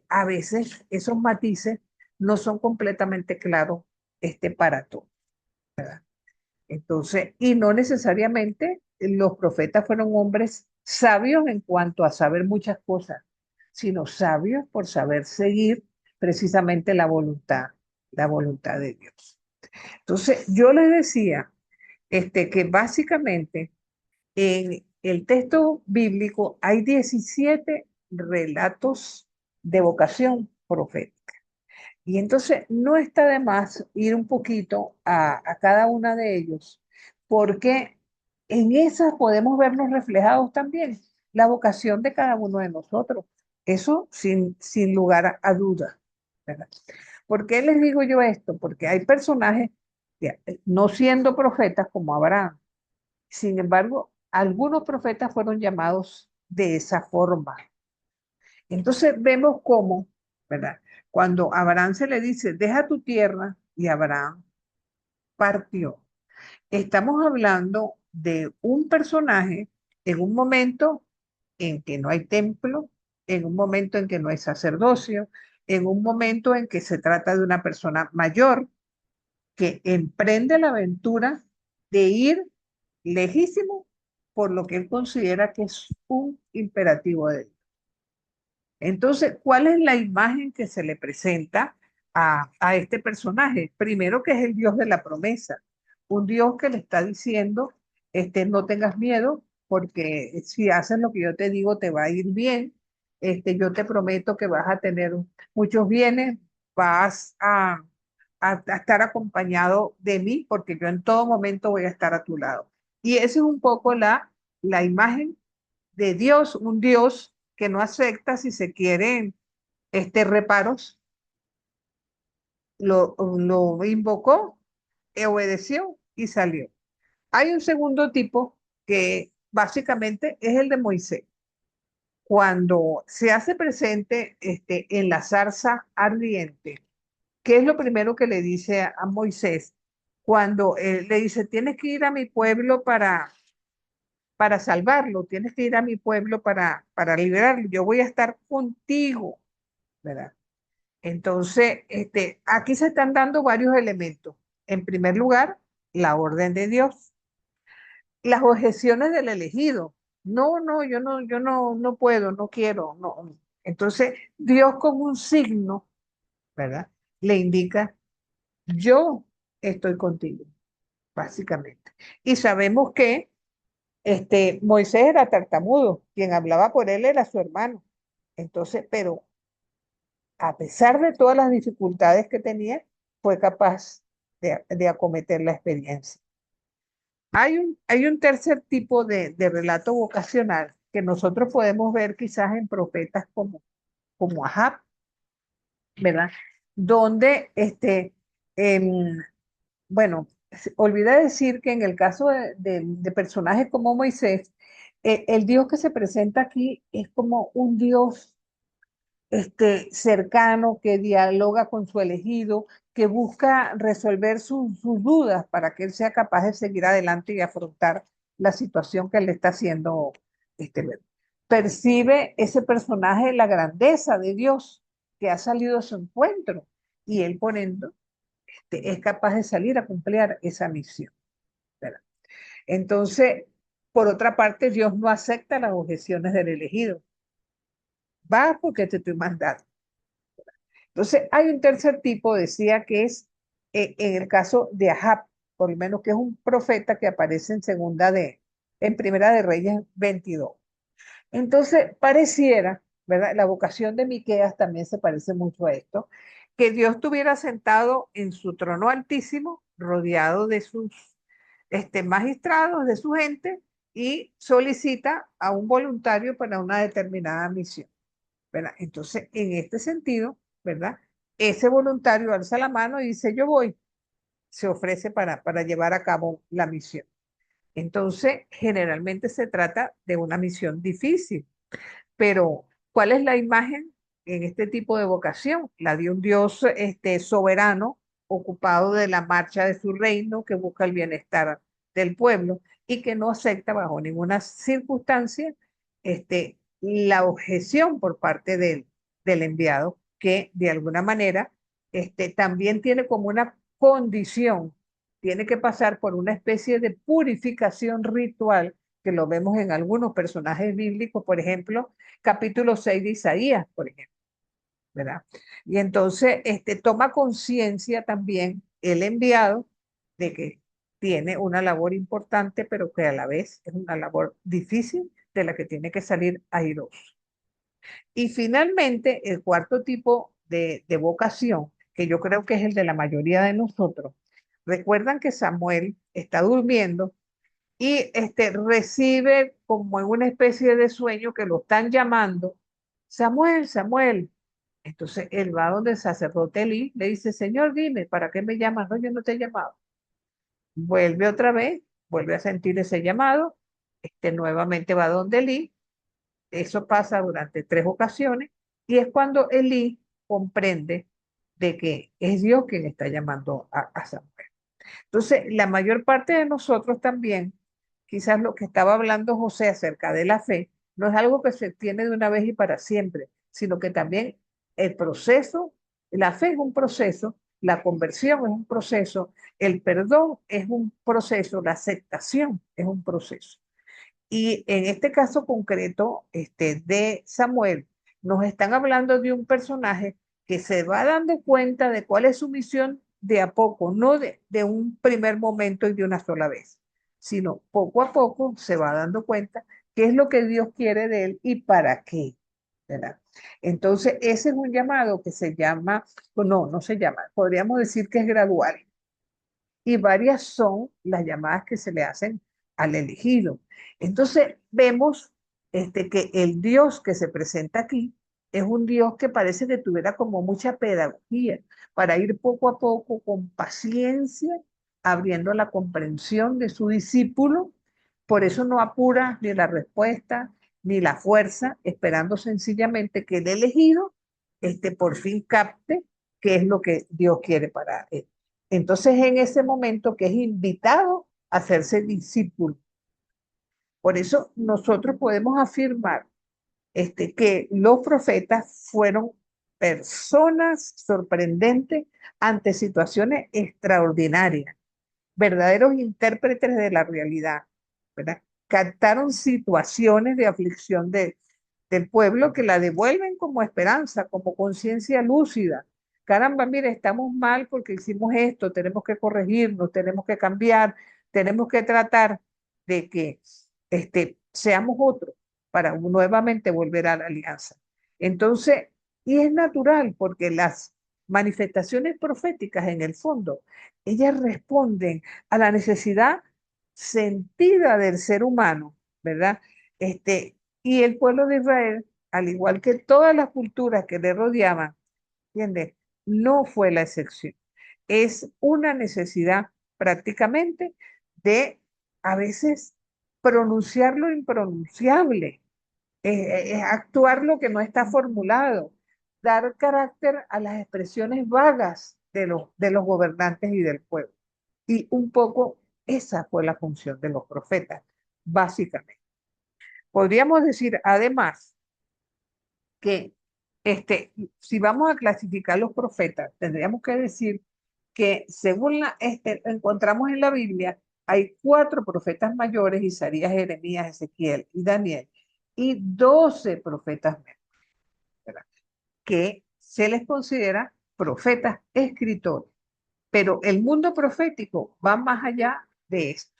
a veces esos matices no son completamente claros para todos. Entonces, y no necesariamente los profetas fueron hombres sabios en cuanto a saber muchas cosas, sino sabios por saber seguir precisamente la voluntad de Dios. Entonces, yo les decía que básicamente el texto bíblico hay 17 relatos de vocación profética. Y entonces no está de más ir un poquito a cada una de ellos, porque en esas podemos vernos reflejados también la vocación de cada uno de nosotros. Eso sin lugar a duda, ¿verdad? ¿Por qué les digo yo esto? Porque hay personajes que, no siendo profetas como Abraham, sin embargo, algunos profetas fueron llamados de esa forma. Entonces vemos cómo, ¿verdad? Cuando a Abraham se le dice, deja tu tierra, y Abraham partió. Estamos hablando de un personaje en un momento en que no hay templo, en un momento en que no hay sacerdocio, en un momento en que se trata de una persona mayor que emprende la aventura de ir lejísimo por lo que él considera que es un imperativo de Dios. Entonces, ¿cuál es la imagen que se le presenta a este personaje? Primero, que es el Dios de la promesa, un Dios que le está diciendo, no tengas miedo, porque si haces lo que yo te digo, te va a ir bien. Yo te prometo que vas a tener muchos bienes, vas a estar acompañado de mí, porque yo en todo momento voy a estar a tu lado. Y esa es un poco la imagen de Dios, un Dios que no acepta, si se quieren, reparos, lo invocó, obedeció y salió. Hay un segundo tipo que básicamente es el de Moisés. Cuando se hace presente en la zarza ardiente, ¿qué es lo primero que le dice a Moisés? Cuando él le dice, tienes que ir a mi pueblo para salvarlo, tienes que ir a mi pueblo para liberarlo, yo voy a estar contigo, ¿verdad? Entonces, aquí se están dando varios elementos. En primer lugar, la orden de Dios, las objeciones del elegido. No, no, yo no puedo, no quiero, no. Entonces, Dios como un signo, ¿verdad? Le indica, yo estoy contigo, básicamente. Y sabemos que Moisés era tartamudo, quien hablaba por él era su hermano. Entonces, pero a pesar de todas las dificultades que tenía, fue capaz de acometer la experiencia. Hay un tercer tipo de relato vocacional que nosotros podemos ver quizás en profetas como Ahab, ¿verdad? Donde, bueno, olvida decir que en el caso de personajes como Moisés, el Dios que se presenta aquí es como un Dios cercano, que dialoga con su elegido, que busca resolver sus dudas para que él sea capaz de seguir adelante y afrontar la situación que le está haciendo ver. Percibe ese personaje la grandeza de Dios que ha salido a su encuentro, y él poniendo, es capaz de salir a cumplir esa misión, ¿verdad? Entonces, por otra parte, Dios no acepta las objeciones del elegido. Va porque te estoy mandando. Entonces, hay un tercer tipo, decía, que es en el caso de Ahab, por lo menos, que es un profeta que aparece en Primera de Reyes 22. Entonces, pareciera, ¿verdad? La vocación de Miqueas también se parece mucho a esto, que Dios estuviera sentado en su trono altísimo, rodeado de sus magistrados, de su gente, y solicita a un voluntario para una determinada misión, ¿verdad? Entonces, en este sentido, ¿verdad? Ese voluntario alza la mano y dice, yo voy, se ofrece para llevar a cabo la misión. Entonces, generalmente se trata de una misión difícil, pero ¿cuál es la imagen en este tipo de vocación? La de un Dios soberano, ocupado de la marcha de su reino, que busca el bienestar del pueblo y que no acepta bajo ninguna circunstancia la objeción por parte del enviado, que de alguna manera también tiene como una condición, tiene que pasar por una especie de purificación ritual, que lo vemos en algunos personajes bíblicos, por ejemplo, capítulo 6 de Isaías, por ejemplo, ¿verdad? Y entonces toma conciencia también el enviado de que tiene una labor importante, pero que a la vez es una labor difícil de la que tiene que salir airoso. Y finalmente, el cuarto tipo de vocación, que yo creo que es el de la mayoría de nosotros, recuerdan que Samuel está durmiendo y recibe como en una especie de sueño que lo están llamando, Samuel, Samuel. Entonces él va donde el sacerdote Elí, le dice, Señor, dime, ¿para qué me llamas? No, yo no te he llamado. Vuelve otra vez, vuelve a sentir ese llamado, nuevamente va donde Elí. Eso pasa durante 3 ocasiones y es cuando Elí comprende de que es Dios quien está llamando a Samuel. Entonces, la mayor parte de nosotros también, quizás lo que estaba hablando José acerca de la fe, no es algo que se tiene de una vez y para siempre, sino que también el proceso, la fe es un proceso, la conversión es un proceso, el perdón es un proceso, la aceptación es un proceso. Y en este caso concreto, de Samuel, nos están hablando de un personaje que se va dando cuenta de cuál es su misión de a poco, no de un primer momento y de una sola vez, sino poco a poco se va dando cuenta qué es lo que Dios quiere de él y para qué, ¿verdad? Entonces, ese es un llamado que se llama, no se llama, podríamos decir que es gradual y varias son las llamadas que se le hacen al elegido. Entonces vemos que el Dios que se presenta aquí es un Dios que parece que tuviera como mucha pedagogía para ir poco a poco con paciencia abriendo la comprensión de su discípulo. Por eso no apura ni la respuesta ni la fuerza, esperando sencillamente que el elegido por fin capte qué es lo que Dios quiere para él. Entonces, en ese momento que es invitado a hacerse discípulo. Por eso nosotros podemos afirmar que los profetas fueron personas sorprendentes ante situaciones extraordinarias, verdaderos intérpretes de la realidad, ¿verdad? Captaron situaciones de aflicción del pueblo que la devuelven como esperanza, como conciencia lúcida. Caramba, mire, estamos mal porque hicimos esto, tenemos que corregirnos, tenemos que cambiar, tenemos que tratar de que seamos otros para nuevamente volver a la alianza. Entonces, y es natural porque las manifestaciones proféticas en el fondo, ellas responden a la necesidad sentida del ser humano, ¿verdad? Y el pueblo de Israel, al igual que todas las culturas que le rodeaban, ¿entiendes? No fue la excepción. Es una necesidad prácticamente de a veces pronunciar lo impronunciable, actuar lo que no está formulado, dar carácter a las expresiones vagas de los gobernantes y del pueblo. Y un poco esa fue la función de los profetas, básicamente. Podríamos decir, además, que si vamos a clasificar los profetas, tendríamos que decir que según encontramos en la Biblia, hay 4 profetas mayores, Isaías, Jeremías, Ezequiel y Daniel, y 12 profetas menores, ¿verdad? Que se les considera profetas escritores. Pero el mundo profético va más allá de esto.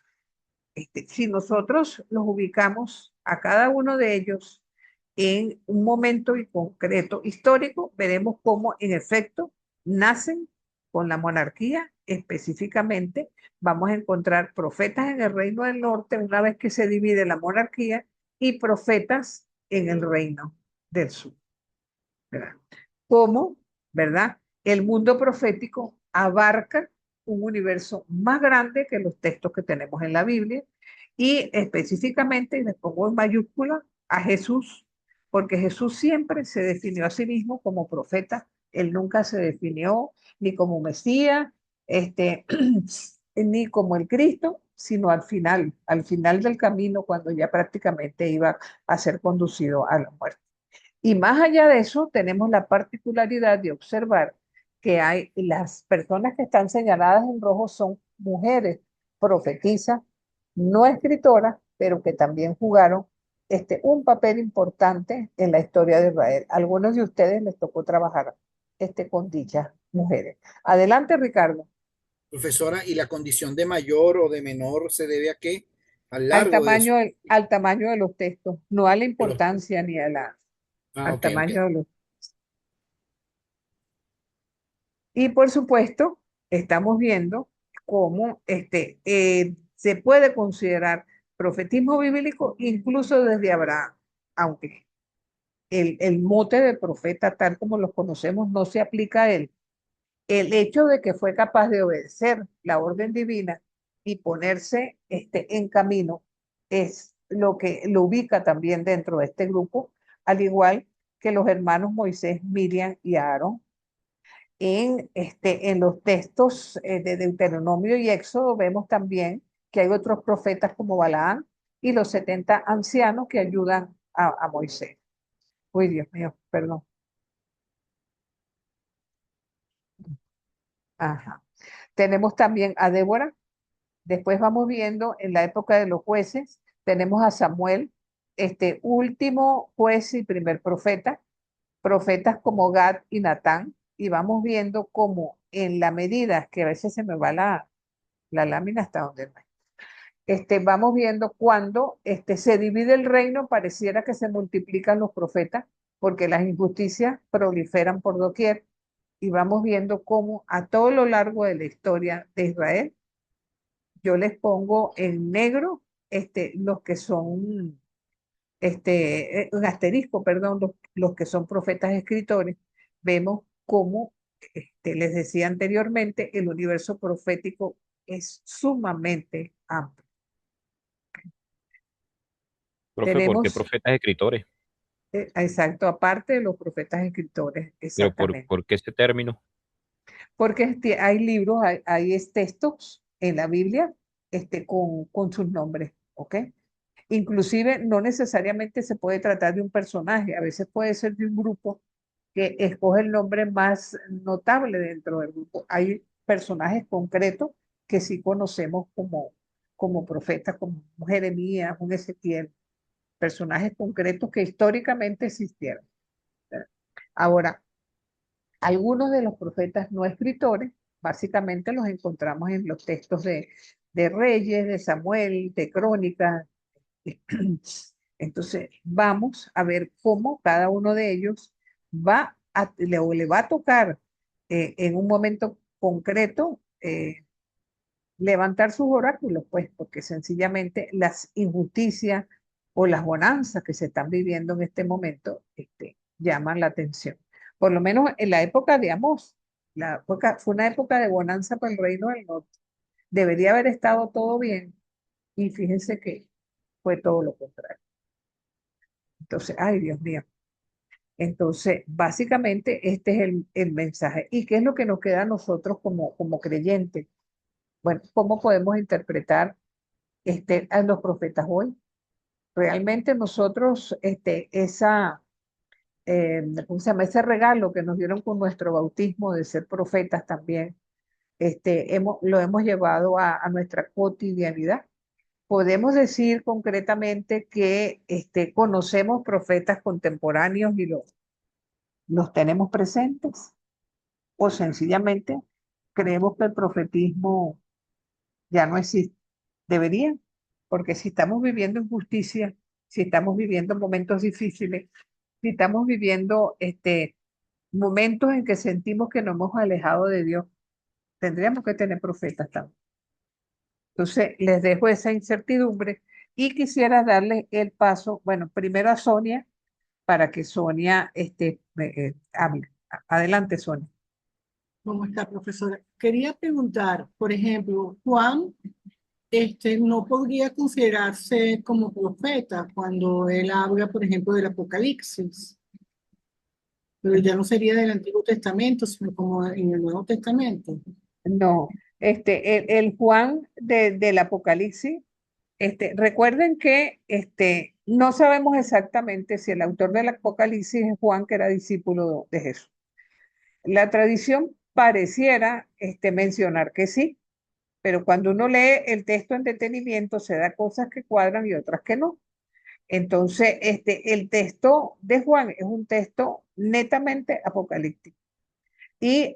Si nosotros los ubicamos a cada uno de ellos en un momento y concreto histórico, veremos cómo en efecto nacen con la monarquía. Específicamente, vamos a encontrar profetas en el reino del norte una vez que se divide la monarquía y profetas en el reino del sur, ¿verdad? Cómo, ¿verdad? El mundo profético abarca un universo más grande que los textos que tenemos en la Biblia y específicamente, y les pongo en mayúscula, a Jesús, porque Jesús siempre se definió a sí mismo como profeta, él nunca se definió ni como Mesías, ni como el Cristo, sino al final del camino, cuando ya prácticamente iba a ser conducido a la muerte. Y más allá de eso, tenemos la particularidad de observar que hay las personas que están señaladas en rojo son mujeres profetizas, no escritoras, pero que también jugaron un papel importante en la historia de Israel. A algunos de ustedes les tocó trabajar con dichas mujeres. Adelante, Ricardo. Profesora, ¿y la condición de mayor o de menor se debe a qué? Al Al largo de, tamaño, al tamaño de los textos, no a la de los... importancia ni Ah, al ok, ok. tamaño de los. Y por supuesto, estamos viendo cómo se puede considerar profetismo bíblico incluso desde Abraham, aunque el mote de profeta tal como los conocemos no se aplica a él. El hecho de que fue capaz de obedecer la orden divina y ponerse en camino es lo que lo ubica también dentro de este grupo, al igual que los hermanos Moisés, Miriam y Aarón. En los textos de Deuteronomio y Éxodo vemos también que hay otros profetas como Balaán y los 70 ancianos que ayudan a Moisés. Uy, Dios mío, perdón. Ajá. Tenemos también a Débora. Después vamos viendo en la época de los jueces, tenemos a Samuel, este último juez y primer profeta, profetas como Gad y Natán, y vamos viendo cómo en la medida que a veces se me va la lámina hasta donde no es. Vamos viendo cuando se divide el reino, pareciera que se multiplican los profetas, porque las injusticias proliferan por doquier, y vamos viendo cómo a todo lo largo de la historia de Israel, yo les pongo en negro los que son, un asterisco, perdón, los que son profetas escritores, vemos cómo, les decía anteriormente, el universo profético es sumamente amplio. Profe, ¿por qué Tenemos, profetas escritores? exacto, aparte de los profetas escritores, Pero exactamente, por qué ese término? porque hay libros, hay textos en la Biblia con sus nombres, ¿ok? Inclusive no necesariamente se puede tratar de un personaje, a veces puede ser de un grupo que escoge el nombre más notable dentro del grupo. Hay personajes concretos que sí conocemos como profetas, como un Jeremías, un Ezequiel, personajes concretos que históricamente existieron. ¿Verdad? Ahora, algunos de los profetas no escritores, básicamente los encontramos en los textos de Reyes, de Samuel, de Crónicas. Entonces, vamos a ver cómo cada uno de ellos le va a tocar en un momento concreto levantar sus oráculos, pues, porque sencillamente las injusticias o las bonanzas que se están viviendo en este momento llaman la atención. Por lo menos en la época de Amós, fue una época de bonanza para el reino del norte. Debería haber estado todo bien y fíjense que fue todo lo contrario. Entonces, ay, Dios mío. Entonces, básicamente este es el mensaje. ¿Y qué es lo que nos queda a nosotros como creyentes? Bueno, ¿cómo podemos interpretar a los profetas hoy? Realmente nosotros, ¿cómo se llama? Ese regalo que nos dieron con nuestro bautismo de ser profetas también, lo hemos llevado a nuestra cotidianidad. Podemos decir concretamente que conocemos profetas contemporáneos y los tenemos presentes, o sencillamente creemos que el profetismo ya no existe. Debería, porque si estamos viviendo injusticia, si estamos viviendo momentos difíciles, si estamos viviendo momentos en que sentimos que nos hemos alejado de Dios, tendríamos que tener profetas también. Entonces, les dejo esa incertidumbre y quisiera darle el paso, bueno, primero a Sonia, para que Sonia hable. Adelante, Sonia. ¿Cómo está, profesora? Quería preguntar, por ejemplo, Juan, no podría considerarse como profeta cuando él habla, por ejemplo, del Apocalipsis, pero ya no sería del Antiguo Testamento, sino como en el Nuevo Testamento. No, el Juan del Apocalipsis, recuerden que no sabemos exactamente si el autor del Apocalipsis es Juan, que era discípulo de Jesús. La tradición pareciera mencionar que sí, pero cuando uno lee el texto en detenimiento se da cosas que cuadran y otras que no. Entonces, el texto de Juan es un texto netamente apocalíptico. Y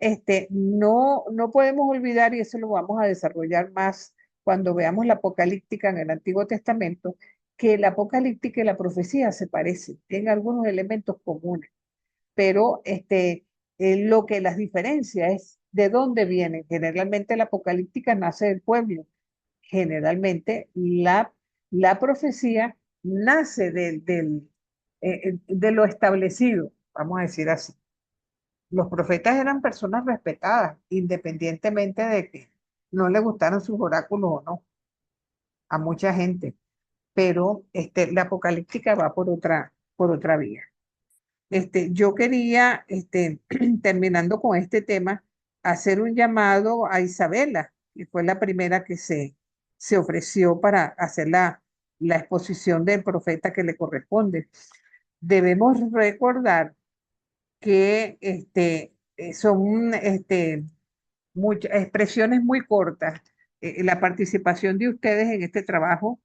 no podemos olvidar, y eso lo vamos a desarrollar más cuando veamos la apocalíptica en el Antiguo Testamento, que la apocalíptica y la profecía se parecen, tienen algunos elementos comunes, pero lo que las diferencia es de dónde vienen. Generalmente la apocalíptica nace del pueblo, generalmente la profecía nace de lo establecido, vamos a decir así. Los profetas eran personas respetadas, independientemente de que no le gustaran sus oráculos o no, a mucha gente, pero la apocalíptica va por otra vía. Yo quería, terminando con este tema, hacer un llamado a Isabela, que fue la primera que se ofreció para hacer la exposición del profeta que le corresponde. Debemos recordar que son muchas expresiones muy cortas. La participación de ustedes en este trabajo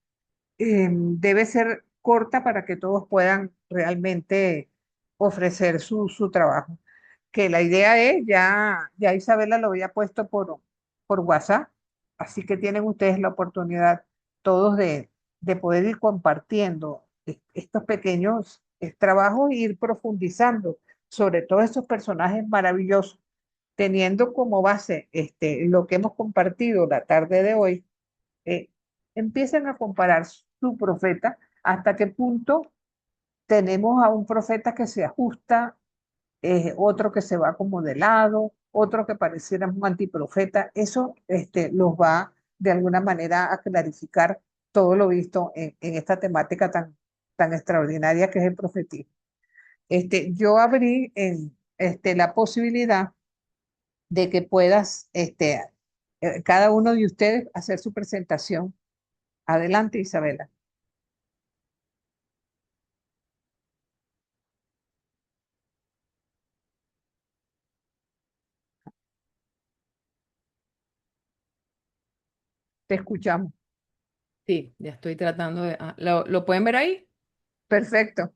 debe ser corta para que todos puedan realmente ofrecer su trabajo. Que la idea es, ya Isabela lo había puesto por WhatsApp, así que tienen ustedes la oportunidad todos de poder ir compartiendo estos pequeños trabajos e ir profundizando sobre todos estos personajes maravillosos, teniendo como base lo que hemos compartido la tarde de hoy. eh, Empiecen a comparar su profeta, hasta qué punto tenemos a un profeta que se ajusta, otro que se va como de lado, otro que pareciera un antiprofeta. Eso los va de alguna manera a clarificar todo lo visto en esta temática tan extraordinaria que es el profetismo. Yo abrí la posibilidad de que puedas, cada uno de ustedes hacer su presentación. Adelante, Isabela. Te escuchamos. Sí, ya estoy tratando de... ¿lo pueden ver ahí? Perfecto.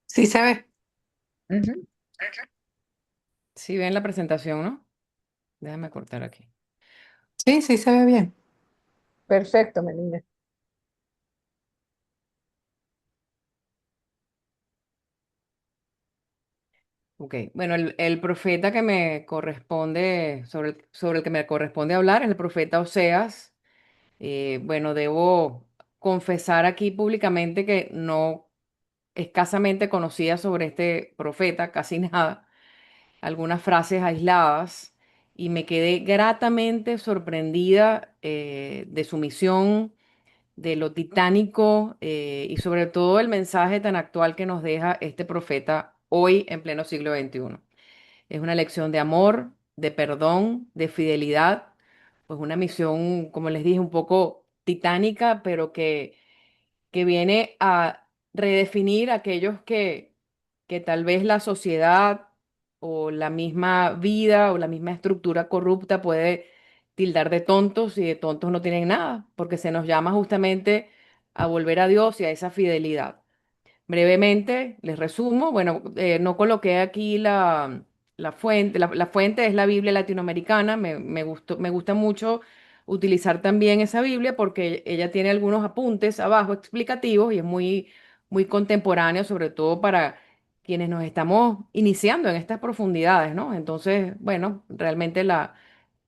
Sí se ve. Ujú. Sí, ven la presentación, ¿no? Déjame cortar aquí. Sí, sí se ve bien. Perfecto, mi niña. Ok, bueno, el profeta que me corresponde, sobre el que me corresponde hablar, es el profeta Oseas. Bueno, debo confesar aquí públicamente que no escasamente conocía sobre este profeta, casi nada, algunas frases aisladas, y me quedé gratamente sorprendida de su misión, de lo titánico y sobre todo el mensaje tan actual que nos deja este profeta hoy en pleno siglo XXI. Es una lección de amor, de perdón, de fidelidad, pues una misión, como les dije, un poco titánica, pero que viene a redefinir aquellos que tal vez la sociedad o la misma vida o la misma estructura corrupta puede tildar de tontos, y de tontos no tienen nada, porque se nos llama justamente a volver a Dios y a esa fidelidad. Brevemente, les resumo. Bueno, no coloqué aquí la fuente. La fuente es la Biblia latinoamericana. Me gusta mucho utilizar también esa Biblia porque ella tiene algunos apuntes abajo explicativos y es muy contemporáneo, sobre todo para quienes nos estamos iniciando en estas profundidades, ¿no? Entonces, bueno, realmente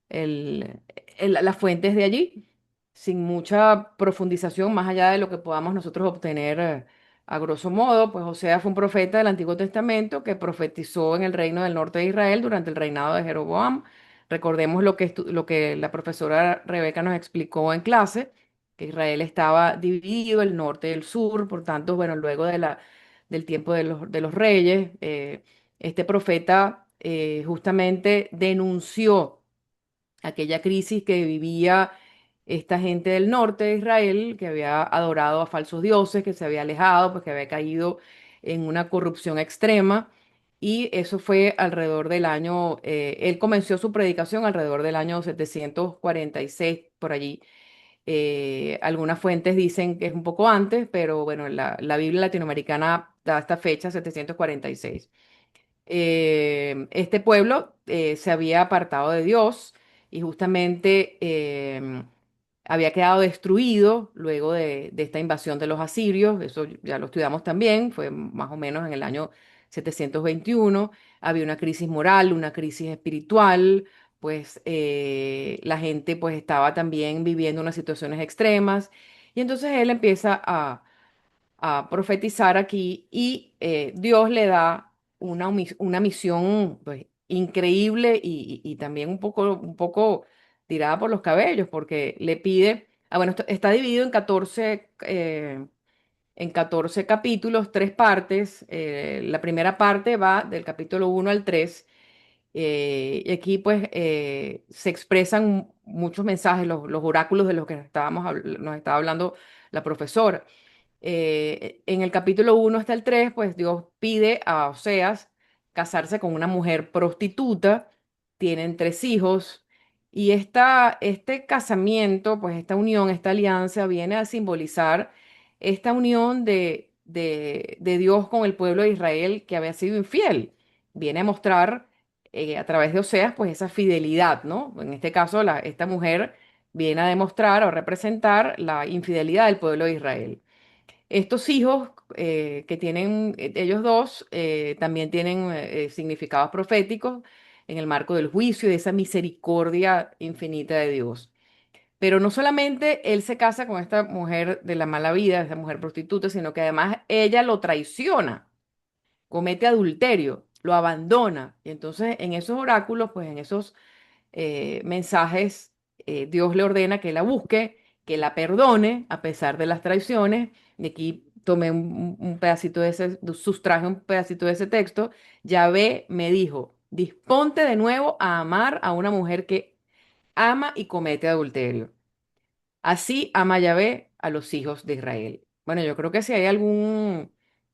el, las fuentes de allí, sin mucha profundización más allá de lo que podamos nosotros obtener a grosso modo. Pues Osea fue un profeta del Antiguo Testamento que profetizó en el reino del norte de Israel durante el reinado de Jeroboam. Recordemos lo que la profesora Rebeca nos explicó en clase, que Israel estaba dividido, el norte y el sur. Por tanto, bueno, luego del tiempo de los reyes, este profeta justamente denunció aquella crisis que vivía esta gente del norte de Israel, que había adorado a falsos dioses, que se había alejado, pues que había caído en una corrupción extrema. Y eso fue alrededor del año, él comenzó su predicación alrededor del año 746, por allí. Algunas fuentes dicen que es un poco antes, pero bueno, la Biblia latinoamericana da esta fecha, 746. este pueblo se había apartado de Dios y justamente había quedado destruido luego de esta invasión de los asirios. Eso ya lo estudiamos también, fue más o menos en el año 721. Había una crisis moral, una crisis espiritual, pues la gente pues estaba también viviendo unas situaciones extremas y entonces él empieza a profetizar aquí y Dios le da una misión pues, increíble y también un poco tirada por los cabellos, porque le pide, bueno, esto está dividido en 14 capítulos, tres partes. La primera parte va del capítulo 1 al 3. Y aquí pues se expresan muchos mensajes, los oráculos de los que nos estaba hablando la profesora. En el capítulo 1 hasta el 3 pues Dios pide a Oseas casarse con una mujer prostituta, tienen tres hijos, y este casamiento, pues esta unión, esta alianza viene a simbolizar esta unión de Dios con el pueblo de Israel que había sido infiel. Viene a mostrar a través de Oseas, pues esa fidelidad, ¿no? En este caso, esta mujer viene a demostrar o representar la infidelidad del pueblo de Israel. Estos hijos que tienen ellos dos también tienen significados proféticos en el marco del juicio y de esa misericordia infinita de Dios. Pero no solamente él se casa con esta mujer de la mala vida, esta mujer prostituta, sino que además ella lo traiciona, comete adulterio, lo abandona. Y entonces en esos oráculos, pues en esos mensajes, Dios le ordena que la busque, que la perdone a pesar de las traiciones. Y aquí tomé un pedacito de sustraje un pedacito de ese texto. Yahvé me dijo, disponte de nuevo a amar a una mujer que ama y comete adulterio. Así ama Yahvé a los hijos de Israel. Bueno, yo creo que si hay algún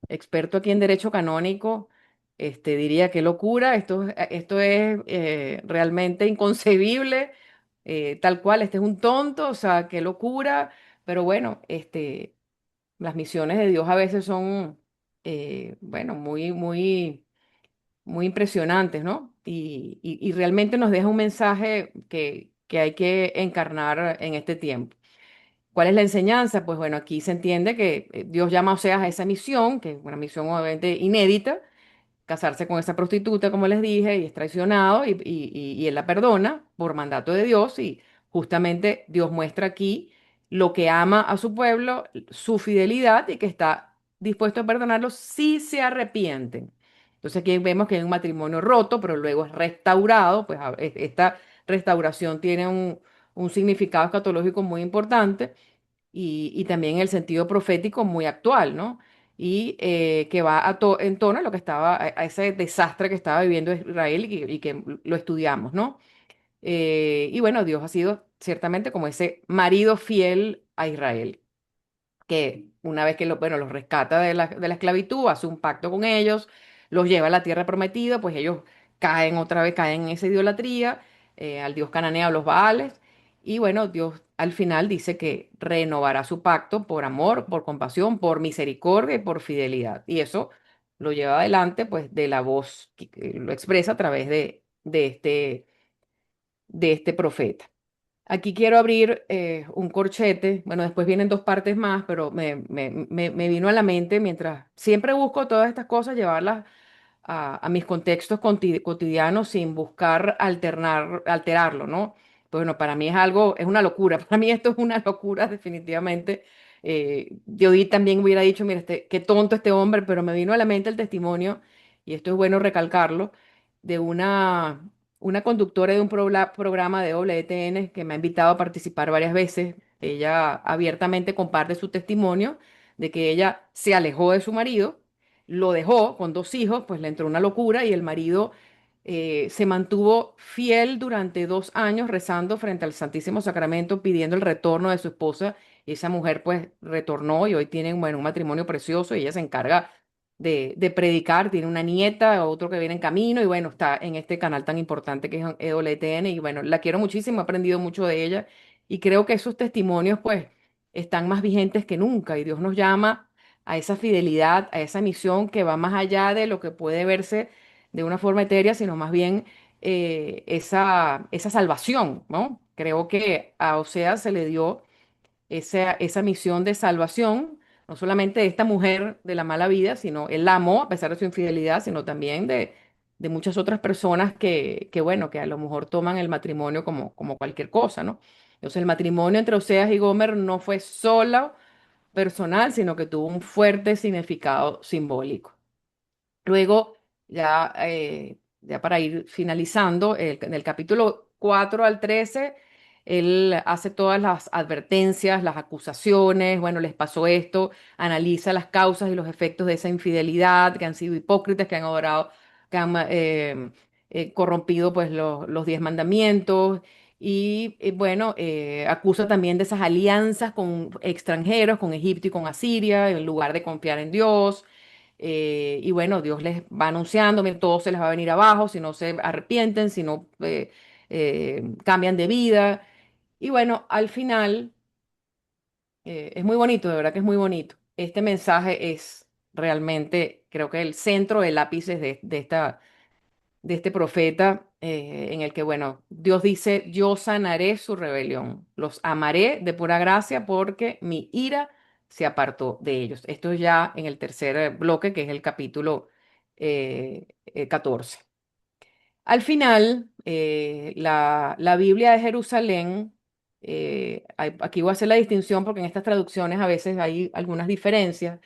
experto aquí en derecho canónico, diría qué locura, esto es realmente inconcebible, tal cual, este es un tonto, o sea, qué locura, pero bueno, las misiones de Dios a veces son, bueno, muy impresionantes, ¿no? Y realmente nos deja un mensaje que hay que encarnar en este tiempo. ¿Cuál es la enseñanza? Pues bueno, aquí se entiende que Dios llama a Oseas a esa misión, que es una misión obviamente inédita, casarse con esa prostituta, como les dije, y es traicionado y él la perdona por mandato de Dios y justamente Dios muestra aquí lo que ama a su pueblo, su fidelidad y que está dispuesto a perdonarlos si se arrepienten. Entonces aquí vemos que hay un matrimonio roto, pero luego es restaurado, pues esta restauración tiene un significado escatológico muy importante y también el sentido profético muy actual, ¿no? Y que va en tono a lo que estaba, a ese desastre que estaba viviendo Israel y que lo estudiamos, ¿no? Y bueno, Dios ha sido ciertamente como ese marido fiel a Israel que una vez que bueno, los rescata de la esclavitud, hace un pacto con ellos, los lleva a la tierra prometida, pues ellos caen otra vez, caen en esa idolatría, al dios cananeo, los Baales, y bueno, Dios al final dice que renovará su pacto por amor, por compasión, por misericordia y por fidelidad. Y eso lo lleva adelante, pues, de la voz que lo expresa a través de este profeta. Aquí quiero abrir un corchete. Bueno, después vienen dos partes más, pero me vino a la mente mientras siempre busco todas estas cosas, llevarlas a mis contextos cotidianos sin buscar alterarlo, ¿no? Pues bueno, para mí es una locura. Para mí esto es una locura, definitivamente. Yo también hubiera dicho, mira, qué tonto este hombre, pero me vino a la mente el testimonio, y esto es bueno recalcarlo, de una conductora de un programa de WTN que me ha invitado a participar varias veces. Ella abiertamente comparte su testimonio de que ella se alejó de su marido, lo dejó con dos hijos, pues le entró una locura y el marido se mantuvo fiel durante 2 años rezando frente al Santísimo Sacramento pidiendo el retorno de su esposa. Y esa mujer pues retornó y hoy tienen, bueno, un matrimonio precioso y ella se encarga de predicar, tiene una nieta, otro que viene en camino y bueno, está en este canal tan importante que es EWTN y bueno, la quiero muchísimo, he aprendido mucho de ella y creo que esos testimonios pues están más vigentes que nunca y Dios nos llama a esa fidelidad, a esa misión que va más allá de lo que puede verse de una forma etérea, sino más bien esa salvación, ¿no? Creo que a Oseas se le dio esa misión de salvación, no solamente de esta mujer de la mala vida, sino él la amó a pesar de su infidelidad, sino también de muchas otras personas bueno, que a lo mejor toman el matrimonio como cualquier cosa, ¿no? Entonces el matrimonio entre Oseas y Gomer no fue solo personal, sino que tuvo un fuerte significado simbólico. Luego, ya para ir finalizando, en el capítulo 4 al 13, él hace todas las advertencias, las acusaciones, bueno, les pasó esto, analiza las causas y los efectos de esa infidelidad, que han sido hipócritas, que han adorado, que han corrompido pues los 10 mandamientos. Y bueno, acusa también de esas alianzas con extranjeros, con Egipto y con Asiria, en lugar de confiar en Dios. Y bueno, Dios les va anunciando, "Miren, todo se les va a venir abajo si no se arrepienten, si no cambian de vida". Y bueno, al final es muy bonito, de verdad que es muy bonito. Este mensaje es realmente, creo que el centro, el ápice de este profeta, en el que, bueno, Dios dice, yo sanaré su rebelión, los amaré de pura gracia porque mi ira se apartó de ellos. Esto es ya en el tercer bloque, que es el capítulo 14. Al final, la Biblia de Jerusalén, aquí voy a hacer la distinción porque en estas traducciones a veces hay algunas diferencias,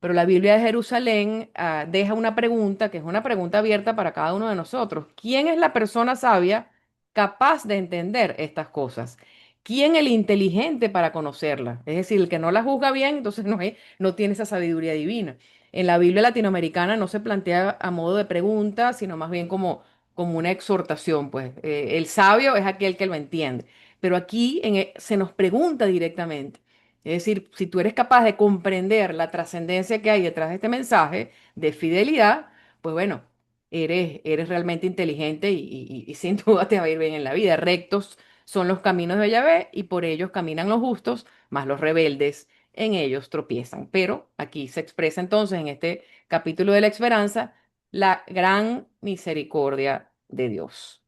pero la Biblia de Jerusalén deja una pregunta que es una pregunta abierta para cada uno de nosotros. ¿Quién es la persona sabia capaz de entender estas cosas? ¿Quién el inteligente para conocerlas? Es decir, el que no la juzga bien, entonces no tiene esa sabiduría divina. En la Biblia latinoamericana no se plantea a modo de pregunta, sino más bien como una exhortación, pues. El sabio es aquel que lo entiende. Pero aquí se nos pregunta directamente. Es decir, si tú eres capaz de comprender la trascendencia que hay detrás de este mensaje de fidelidad, pues bueno, eres realmente inteligente y sin duda te va a ir bien en la vida. Rectos son los caminos de Yahvé y por ellos caminan los justos, mas los rebeldes en ellos tropiezan. Pero aquí se expresa entonces en este capítulo de la esperanza la gran misericordia de Dios.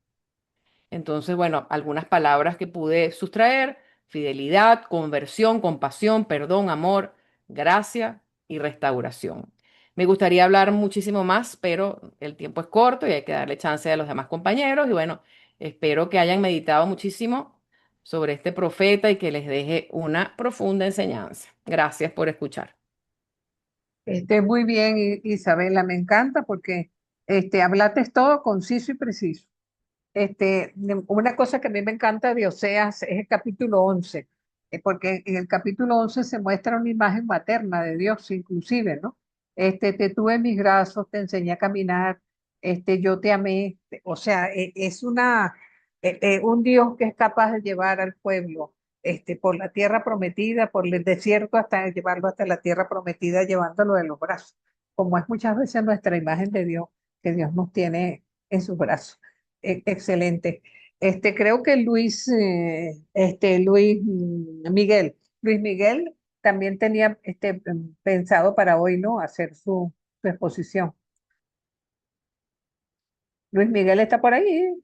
Entonces, bueno, algunas palabras que pude sustraer: fidelidad, conversión, compasión, perdón, amor, gracia y restauración. Me gustaría hablar muchísimo más, pero el tiempo es corto y hay que darle chance a los demás compañeros. Y bueno, espero que hayan meditado muchísimo sobre este profeta y que les deje una profunda enseñanza. Gracias por escuchar. Muy bien, Isabela, me encanta porque hablaste todo conciso y preciso. Una cosa que a mí me encanta de Oseas es el capítulo 11, porque en el capítulo 11 se muestra una imagen materna de Dios, inclusive, ¿no? Te tuve en mis brazos, te enseñé a caminar, yo te amé. O sea, es un Dios que es capaz de llevar al pueblo por la tierra prometida, por el desierto, hasta llevarlo hasta la tierra prometida, llevándolo de los brazos, como es muchas veces nuestra imagen de Dios, que Dios nos tiene en sus brazos. Excelente. Creo que Luis Miguel también tenía pensado para hoy, ¿no? Hacer su exposición. Luis Miguel está por ahí.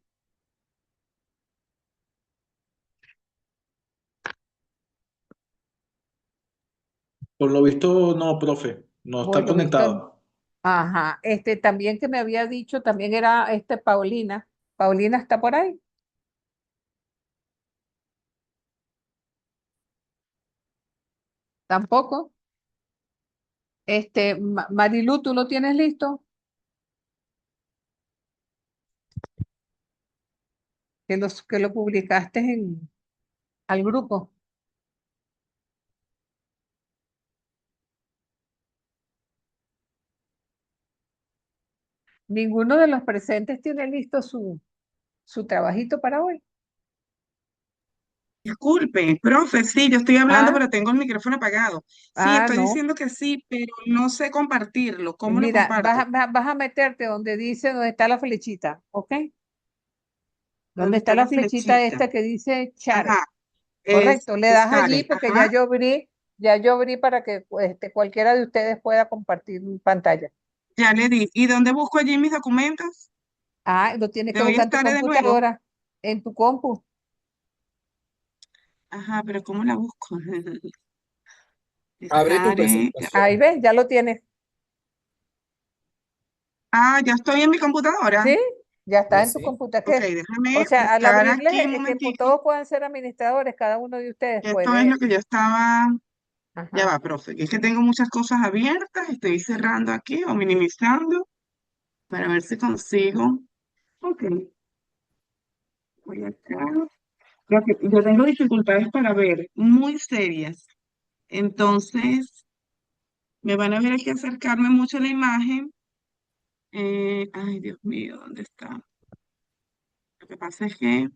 Por lo visto, no, profe, no Por está lo visto, conectado. ajá. También que me había dicho, también era Paulina. Paulina está por ahí. Tampoco. Marilu, ¿tú lo tienes listo? Que lo publicaste al grupo. Ninguno de los presentes tiene listo su trabajito para hoy. Disculpe, profe, sí, yo estoy hablando, Ah, pero tengo el micrófono apagado. Sí, estoy no. diciendo que sí, pero no sé compartirlo. ¿Cómo lo Mira, comparto? vas a meterte donde está la flechita, ¿ok? Donde ¿Dónde está está la la flechita flechita? esta que dice chat. Ajá, Correcto, le das allí sale, porque ajá. ya yo abrí para que cualquiera de ustedes pueda compartir pantalla. Ya le di. ¿Y dónde busco allí mis documentos? Ah, lo tienes ¿Le que doy buscar en tu estar de nuevo? computadora, en tu compu. Ajá, pero ¿cómo la busco? Abre tu Estaré. Ahí presentación. ves, ya lo tienes. Ah, ya estoy en mi computadora. ¿Sí? Ya está en tu Sí. computadora. Ok, O déjame sea, al buscar abrirle, aquí un que momentico. todos pueden ser administradores, cada uno de ustedes Esto es lo puede. que yo estaba. Ya Ajá. va, profe, que es que tengo muchas cosas abiertas. Estoy cerrando aquí o minimizando para ver si consigo. Ok, voy acá. Yo tengo dificultades para ver, muy serias. Entonces, me van a ver aquí acercarme mucho a la imagen. Ay, Dios mío, ¿dónde está? Lo que pasa es que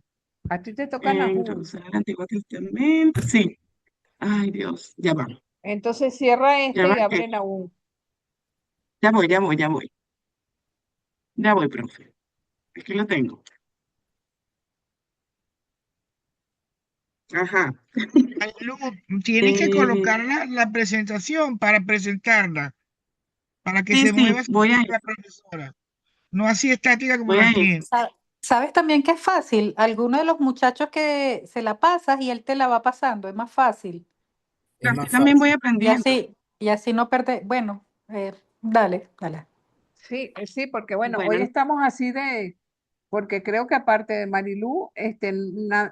A ti te tocan aún. introducción al Antiguo Testamento. Sí, ay, Dios, Entonces cierra ya este va, y abren aún. ya voy, profe. Aquí lo tengo. Ajá. Luego tienes que Eh, colocar la presentación para presentarla, para que sí, se sí, mueva voy a ir, la profesora. No así estática como voy la a ir. tiene. ¿Sabes también que es fácil? Alguno de los muchachos que se la pasas y él te la va pasando, es más fácil. Es Pero así más también voy fácil. aprendiendo. Y así no perde. Bueno, dale, dale. Sí, sí, porque bueno, hoy Bueno, estamos así porque creo que aparte de Marilú,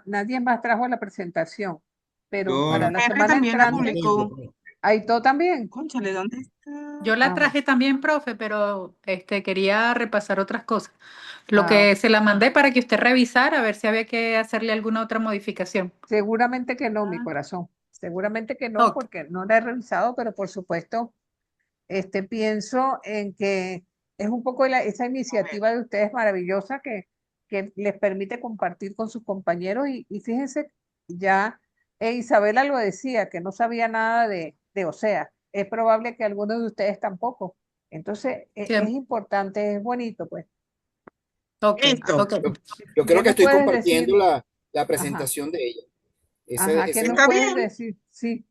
nadie más trajo la presentación. Pero Yo para la- la Henry semana también la Yo entrante, tengo, publicó. pues. Aito también. Cónchale, ¿dónde está? Yo la Ah, bueno. traje también, profe, pero quería repasar otras cosas. Lo Ah, que se la mandé para que usted revisara a ver si había que hacerle alguna otra modificación. seguramente que no, mi Ah, corazón. Seguramente que no, Ok, porque no la he revisado, pero por supuesto, pienso en que es un poco esa a ver. iniciativa de ustedes maravillosa que les permite compartir con sus compañeros. Y fíjense, ya Isabela lo decía, que no sabía nada de OSEA. Es probable que algunos de ustedes tampoco. Entonces, es bien. importante, es bonito, pues. Ok, Listo. ok. Yo ¿Qué creo que me estoy puedes compartiendo decir? la Ajá, presentación de ella. ajá, ¿qué me Ese, ¿Está puedes bien? decir? Sí.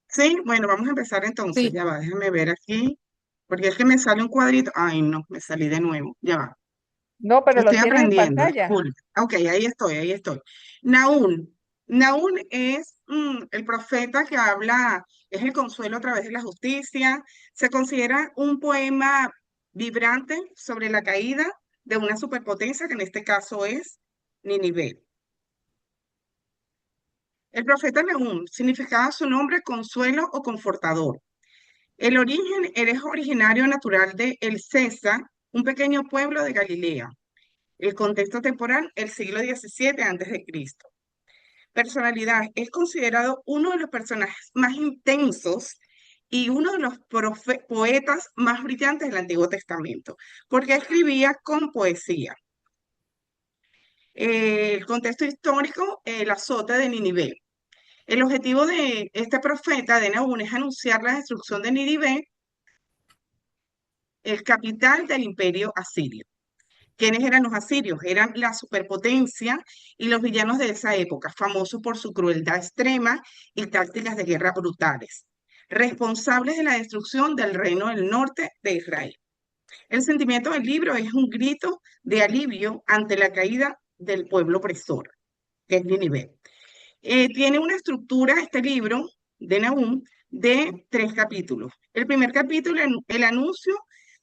Sí, bueno, vamos a empezar entonces. Sí, Ya va, déjame ver aquí. Porque es que me sale un cuadrito. Ay, no, me salí de nuevo. Ya va. No, pero lo Estoy tienes en aprendiendo, pantalla. disculpe. Ok, ahí estoy, ahí estoy. Naún. Naún es el profeta que habla, es el consuelo a través de la justicia. Se considera un poema vibrante sobre la caída de una superpotencia, que en este caso es Nínive. El profeta Nahum significaba su nombre consuelo o confortador. El origen es originario natural de El Cesa, un pequeño pueblo de Galilea. El contexto temporal, el siglo XVII antes de Cristo. Personalidad, es considerado uno de los personajes más intensos y uno de los poetas más brillantes del Antiguo Testamento, porque escribía con poesía. El contexto histórico, el azote de Nínive. El objetivo de este profeta de Nahum es anunciar la destrucción de Nínive, el capital del imperio asirio. ¿Quiénes eran los asirios? Eran la superpotencia y los villanos de esa época, famosos por su crueldad extrema y tácticas de guerra brutales, responsables de la destrucción del reino del norte de Israel. El sentimiento del libro es un grito de alivio ante la caída del pueblo opresor, que es Nínive. Tiene una estructura, este libro de Nahum, de 3 capítulos. El primer capítulo, el anuncio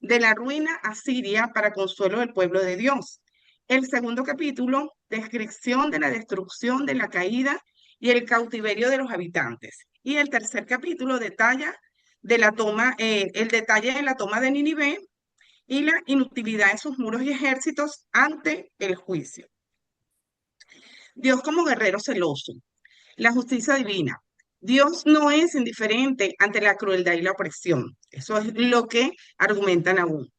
de la ruina asiria para consuelo del pueblo de Dios. El segundo capítulo, descripción de la destrucción, de la caída y el cautiverio de los habitantes. Y el tercer capítulo detalla de la toma, el detalle de la toma de Nínive y la inutilidad de sus muros y ejércitos ante el juicio. Dios como guerrero celoso. La justicia divina. Dios no es indiferente ante la crueldad y la opresión. Eso es lo que argumentan aún.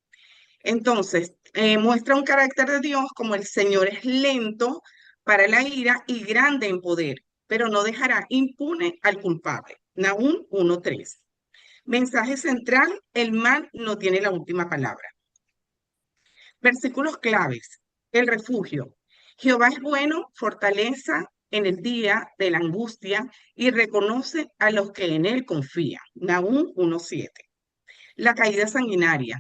Entonces, muestra un carácter de Dios como el Señor es lento para la ira y grande en poder, pero no dejará impune al culpable. Nahum 1:3. Mensaje central, el mal no tiene la última palabra. Versículos claves. El refugio. Jehová es bueno, fortaleza en el día de la angustia y reconoce a los que en él confían. Nahum 1:7. La caída sanguinaria.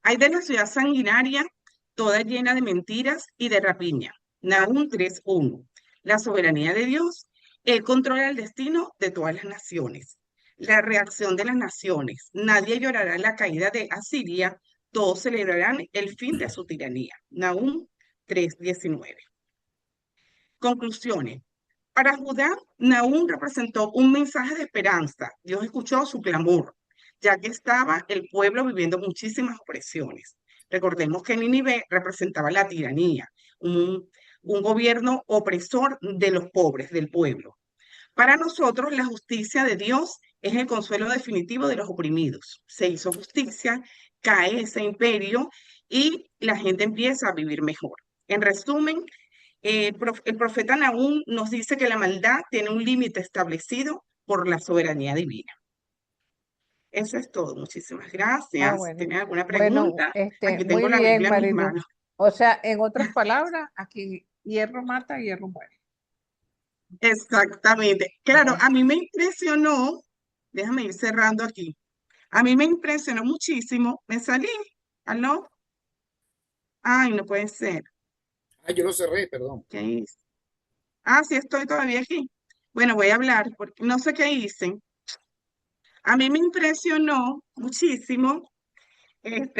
Hay de la ciudad sanguinaria, toda llena de mentiras y de rapiña. Nahum 3:1. La soberanía de Dios. Él controla el destino de todas las naciones. La reacción de las naciones. Nadie llorará la caída de Asiria, todos celebrarán el fin de su tiranía. Nahum 3:19. Conclusiones. Para Judá, Nahum representó un mensaje de esperanza. Dios escuchó su clamor, ya que estaba el pueblo viviendo muchísimas opresiones. Recordemos que Nínive representaba la tiranía, un gobierno opresor de los pobres, del pueblo. Para nosotros, la justicia de Dios es el consuelo definitivo de los oprimidos. Se hizo justicia, cae ese imperio y la gente empieza a vivir mejor. En resumen, el profeta Nahum nos dice que la maldad tiene un límite establecido por la soberanía divina. Eso es todo. Muchísimas gracias. Bueno. ¿Tienen alguna Bueno, pregunta? Aquí muy tengo la bien, Biblia en mis Marilu. manos. O sea, en otras palabras, aquí hierro mata, hierro muere. Exactamente. Claro, Bueno, a mí me impresionó, déjame ir cerrando aquí. A mí me impresionó muchísimo. Me salí. ¿Aló? Ay, no puede ser. Ah, yo lo cerré, perdón. ¿Qué hice? Ah, sí, estoy todavía aquí. Bueno, voy a hablar porque no sé qué hice. A mí me impresionó muchísimo,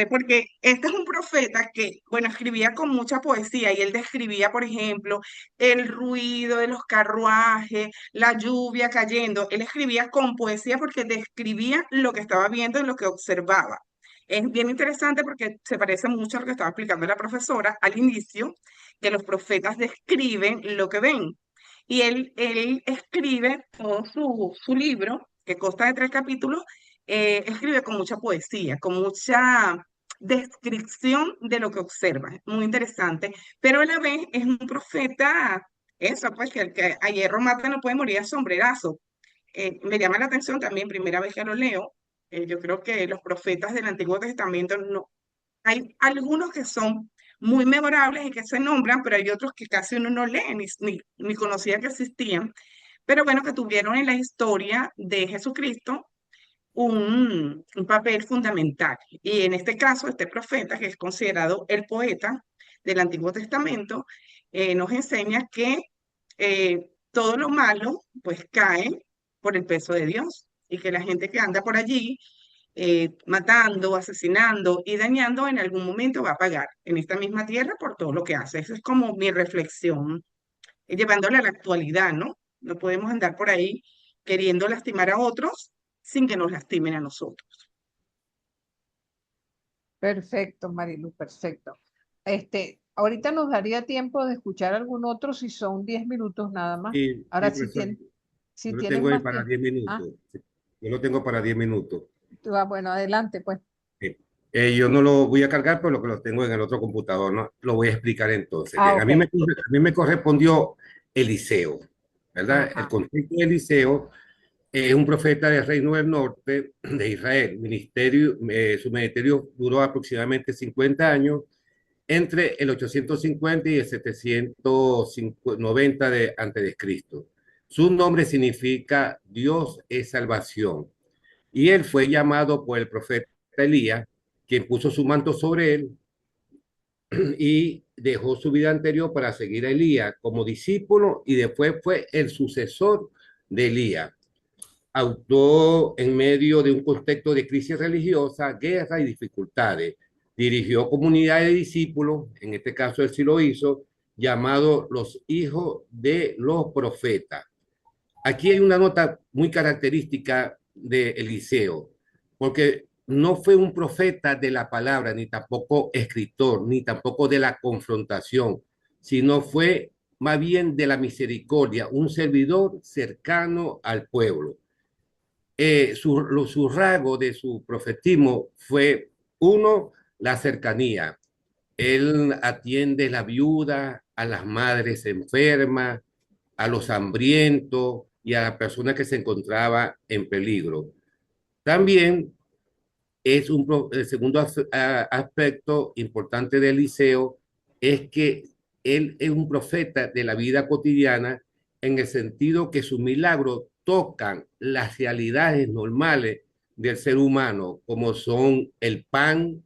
porque este es un profeta que, bueno, escribía con mucha poesía y él describía, por ejemplo, el ruido de los carruajes, la lluvia cayendo. Él escribía con poesía porque describía lo que estaba viendo y lo que observaba. Es bien interesante porque se parece mucho a lo que estaba explicando la profesora al inicio, que los profetas describen lo que ven. Y él escribe todo su libro, que consta de 3 capítulos, escribe con mucha poesía, con mucha descripción de lo que observa. Muy interesante, pero a la vez es un profeta, eso, pues que el que a hierro mata no puede morir a sombrerazo. Me llama la atención también, primera vez que lo leo, yo creo que los profetas del Antiguo Testamento no, hay algunos que son muy memorables y que se nombran, pero hay otros que casi uno no lee ni conocía que existían, pero bueno, que tuvieron en la historia de Jesucristo un papel fundamental. Y en este caso, este profeta, que es considerado el poeta del Antiguo Testamento, nos enseña que todo lo malo pues cae por el peso de Dios y que la gente que anda por allí matando, asesinando y dañando en algún momento va a pagar en esta misma tierra por todo lo que hace. Esa es como mi reflexión, llevándola a la actualidad, ¿no? No podemos andar por ahí queriendo lastimar a otros sin que nos lastimen a nosotros. perfecto, Marilu, perfecto. Ahorita nos daría tiempo de escuchar algún otro si son 10 minutos nada más. Sí, Ahora, sí, profesor. si Yo lo tienen tengo ahí más para tiempo. 10 Ah, minutos. Sí, yo lo tengo para 10 minutos. bueno, adelante, pues. Sí. Yo no lo voy a cargar, pero lo que lo tengo en el otro computador, ¿no? Lo voy a explicar entonces. Ah, Bien, ok. a mí me correspondió Eliseo, ¿verdad? El Ajá. contexto de Eliseo es un profeta del Reino del Norte de Israel. Su ministerio duró aproximadamente 50 años, entre el 850 y el 790 de antes de Cristo. Su nombre significa Dios es salvación. Y él fue llamado por el profeta Elías, quien puso su manto sobre él y dejó su vida anterior para seguir a Elías como discípulo y después fue el sucesor de Elías. Actuó en medio de un contexto de crisis religiosa, guerra y dificultades. Dirigió comunidades de discípulos, en este caso él sí lo hizo, llamado los hijos de los profetas. Aquí hay una nota muy característica de Eliseo, porque no fue un profeta de la palabra, ni tampoco escritor, ni tampoco de la confrontación, sino fue más bien de la misericordia, un servidor cercano al pueblo. Su rasgo de su profetismo fue, uno, la cercanía. Él atiende a la viuda, a las madres enfermas, a los hambrientos y a la persona que se encontraba en peligro. También el segundo aspecto importante de Eliseo es que él es un profeta de la vida cotidiana en el sentido que sus milagros tocan las realidades normales del ser humano, como son el pan,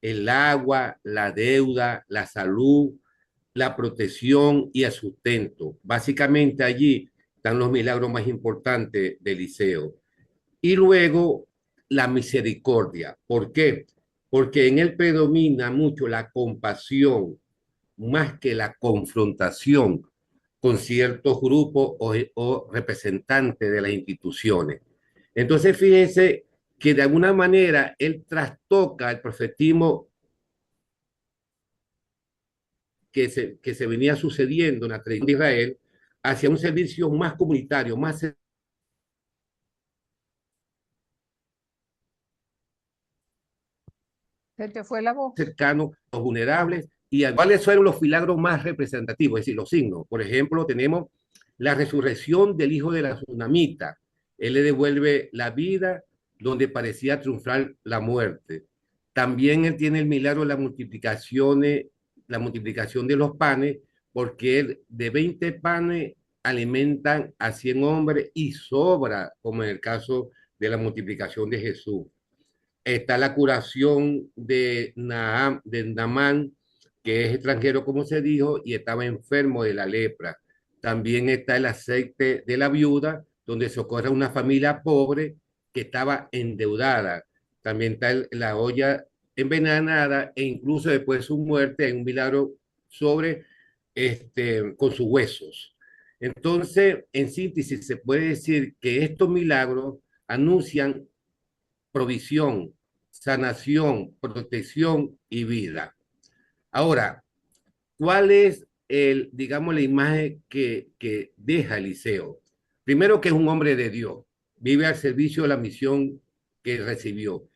el agua, la deuda, la salud, la protección y el sustento. Básicamente allí están los milagros más importantes de Eliseo. Y luego la misericordia. ¿Por qué? Porque en él predomina mucho la compasión más que la confrontación con ciertos grupos o representantes de las instituciones. Entonces, fíjense que de alguna manera él trastoca el profetismo que se venía sucediendo en la tradición de Israel hacia un servicio más comunitario, más Se te fue la voz. cercano a los vulnerables y a cuáles fueron los milagros más representativos, es decir, los signos. Por ejemplo, tenemos la resurrección del hijo de la tsunamita. Él le devuelve la vida donde parecía triunfar la muerte. También él tiene el milagro de la multiplicación de los panes, porque él de 20 panes alimentan a 100 hombres y sobra, como en el caso de la multiplicación de Jesús. Está la curación de Naamán, que es extranjero, como se dijo, y estaba enfermo de la lepra. También está el aceite de la viuda, donde socorre a una familia pobre que estaba endeudada. También está la olla envenenada e incluso después de su muerte hay un milagro sobre con sus huesos. Entonces, en síntesis, se puede decir que estos milagros anuncian provisión, sanación, protección y vida. Ahora, ¿cuál es digamos, la imagen que deja Eliseo? Primero, que es un hombre de Dios, vive al servicio de la misión que recibió,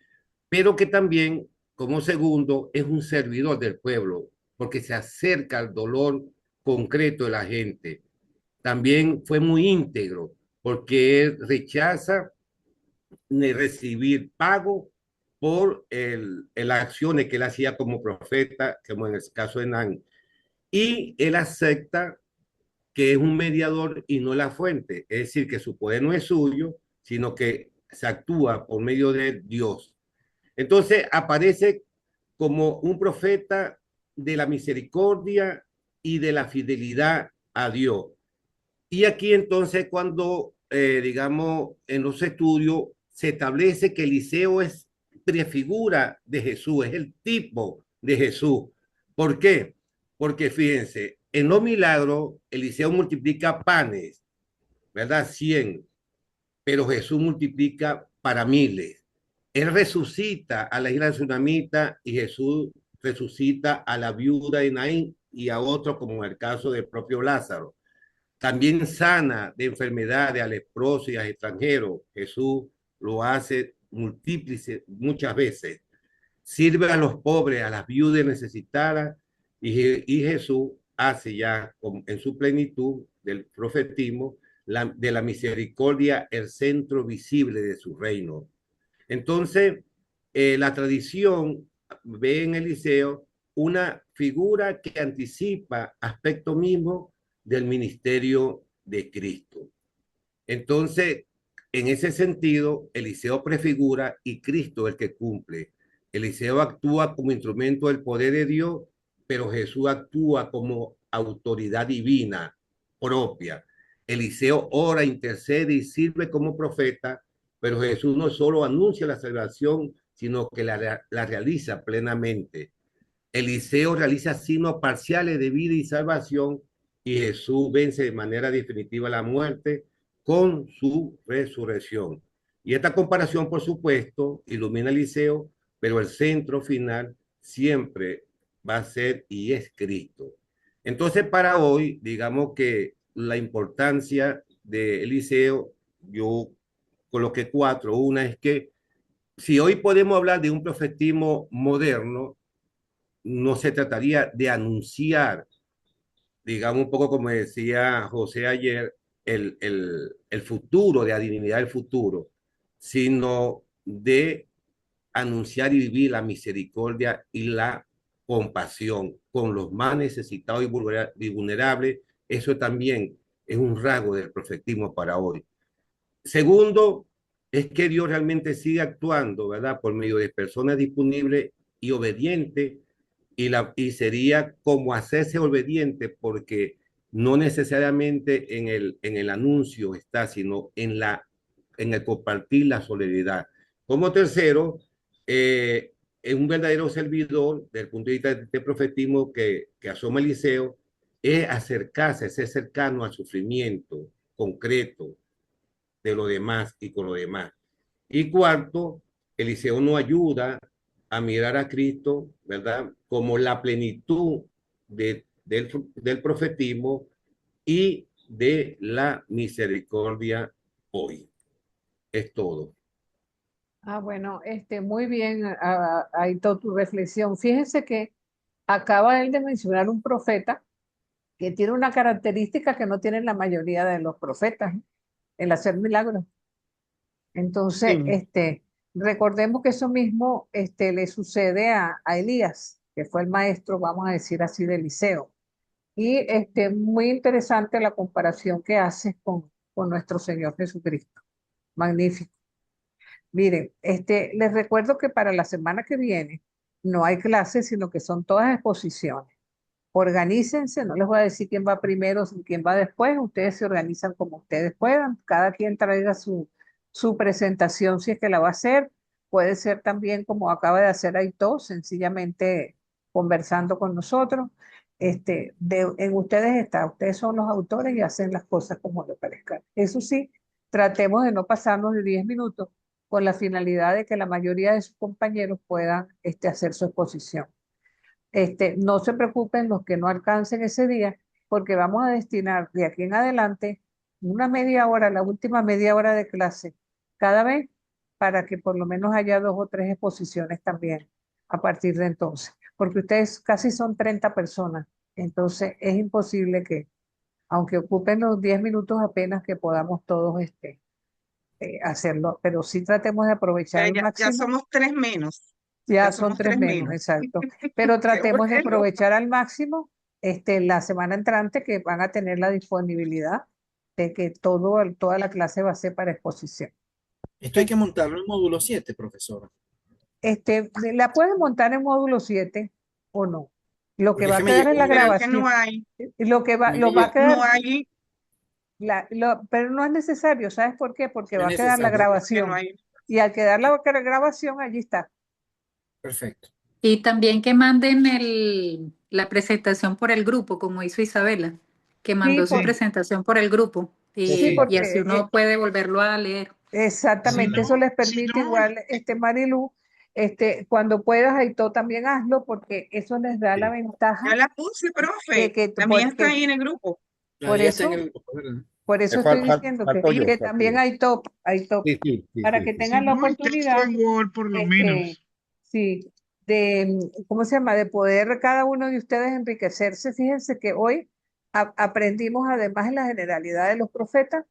pero que también, como segundo, es un servidor del pueblo, porque se acerca al dolor concreto de la gente. También fue muy íntegro, porque él rechaza ni recibir pago por las acciones que él hacía como profeta, como en el caso de Nan. Y él acepta que es un mediador y no la fuente, es decir, que su poder no es suyo, sino que se actúa por medio de Dios. Entonces aparece como un profeta de la misericordia y de la fidelidad a Dios. Y aquí entonces cuando, digamos, en los estudios se establece que Eliseo es prefigura de Jesús, es el tipo de Jesús. ¿Por qué? Porque fíjense, en los milagros Eliseo multiplica panes, ¿verdad? 100, pero Jesús multiplica para miles. Él resucita a la isla de Tsunamita y Jesús resucita a la viuda de Naín y a otro, como en el caso del propio Lázaro. También sana de enfermedades a leprosos y a extranjeros. Jesús lo hace múltiples muchas veces. Sirve a los pobres, a las viudas necesitadas y Jesús hace ya en su plenitud del profetismo de la misericordia el centro visible de su reino. Entonces, la tradición ve en Eliseo una figura que anticipa aspectos mismos del ministerio de Cristo. Entonces, en ese sentido, Eliseo prefigura y Cristo el que cumple. Eliseo actúa como instrumento del poder de Dios, pero Jesús actúa como autoridad divina propia. Eliseo ora, intercede y sirve como profeta, pero Jesús no solo anuncia la salvación, sino que la realiza plenamente. Eliseo realiza signos parciales de vida y salvación y Jesús vence de manera definitiva la muerte con su resurrección. Y esta comparación, por supuesto, ilumina a Eliseo, pero el centro final siempre va a ser y es Cristo. Entonces, para hoy, digamos que la importancia de Eliseo, yo coloqué 4. Una es que si hoy podemos hablar de un profetismo moderno, no se trataría de anunciar, digamos un poco como decía José ayer, el futuro, de adivinar el futuro, sino de anunciar y vivir la misericordia y la compasión con los más necesitados y vulnerables. Eso también es un rasgo del profetismo para hoy. Segundo, es que Dios realmente sigue actuando, ¿verdad? Por medio de personas disponibles y obedientes, y sería como hacerse obediente, porque no necesariamente en el anuncio está, sino en el compartir la solidaridad. Como tercero, es un verdadero servidor, desde el punto de vista de profetismo que asoma Eliseo, es acercarse, ser cercano al sufrimiento concreto de lo demás y con lo demás. Y cuarto, Eliseo nos ayuda a mirar a Cristo, ¿verdad? Como la plenitud del profetismo y de la misericordia hoy. Es todo. Bueno, muy bien, ahí toda tu reflexión. Fíjense que acaba él de mencionar un profeta que tiene una característica que no tienen la mayoría de los profetas, el hacer milagros. Entonces, Sí. recordemos que eso mismo le sucede a Elías, que fue el maestro, vamos a decir así, de Eliseo. Y muy interesante la comparación que haces con nuestro Señor Jesucristo. Magnífico. Miren, les recuerdo que para la semana que viene no hay clases, sino que son todas exposiciones. Organícense, no les voy a decir quién va primero y quién va después, ustedes se organizan como ustedes puedan, cada quien traiga su presentación si es que la va a hacer, puede ser también como acaba de hacer Aito, sencillamente conversando con nosotros. En ustedes está, ustedes son los autores y hacen las cosas como les parezca. Eso sí, tratemos de no pasarnos de 10 minutos con la finalidad de que la mayoría de sus compañeros puedan hacer su exposición. No se preocupen los que no alcancen ese día, porque vamos a destinar de aquí en adelante una media hora, la última media hora de clase, cada vez, para que por lo menos haya 2 o 3 exposiciones también a partir de entonces, porque ustedes casi son 30 personas, entonces es imposible que, aunque ocupen los 10 minutos apenas, que podamos todos hacerlo, pero sí tratemos de aprovechar al Ya máximo. somos 3 menos. Ya Ya son somos 3 3 menos, menos. exacto. Pero Qué tratemos de bueno. aprovechar al máximo la semana entrante, que van a tener la disponibilidad de que toda la clase va a ser para exposición. Esto hay que montarlo en módulo 7, profesora. La pueden montar en módulo 7 o no. Lo que Porque va es a que me quedar en llegó la un mail. Pero es que no grabación, hay, lo va a quedar, no hay, pero no es necesario, ¿sabes por qué? Porque No es va a quedar la necesario. que no grabación. hay. Y al quedar la grabación, allí está. Perfecto. Y también que manden la presentación por el grupo, como hizo Isabela, que mandó su Sí, presentación por el grupo. Sí, Y porque así uno puede volverlo a leer. si exactamente, eso no, les permite igual, Marilu, cuando puedas, Aito, también hazlo, porque eso les da la Sí. ventaja Ya la puse, de profe. que, También está ahí en el grupo. por Ya está en eso, el grupo, ¿verdad? por eso estoy diciendo Falto yo, que falto también yo. hay top, Sí, sí, sí, para sí, que sí. si tengan la no, el texto oportunidad, en Word por lo menos. sí, ¿cómo se llama? De poder cada uno de ustedes enriquecerse. Fíjense que hoy aprendimos, además de la generalidad de los profetas,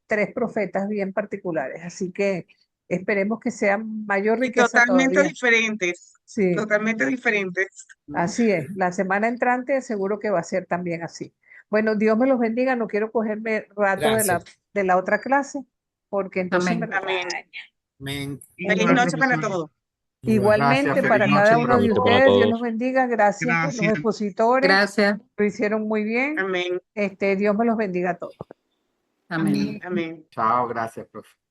3 profetas bien particulares, así que esperemos que sea mayor Y riqueza totalmente todavía. diferentes. Sí, Totalmente diferentes. así es. La semana entrante seguro que va a ser también así. Bueno, Dios me los bendiga. No quiero cogerme rato Gracias. de la otra clase, porque entonces me Amén. Amén. regañan. Men. Feliz Igual, noche para profesor. todos. Igual. Gracias, Igualmente feliz para noche, cada Feliz uno de profe. noche para ustedes, Dios todos. los bendiga. Gracias por los Gracias. expositores, Gracias. lo hicieron muy bien. Amén. Dios me los bendiga a todos. Amén. Amén. Amén. Chao, gracias, profe.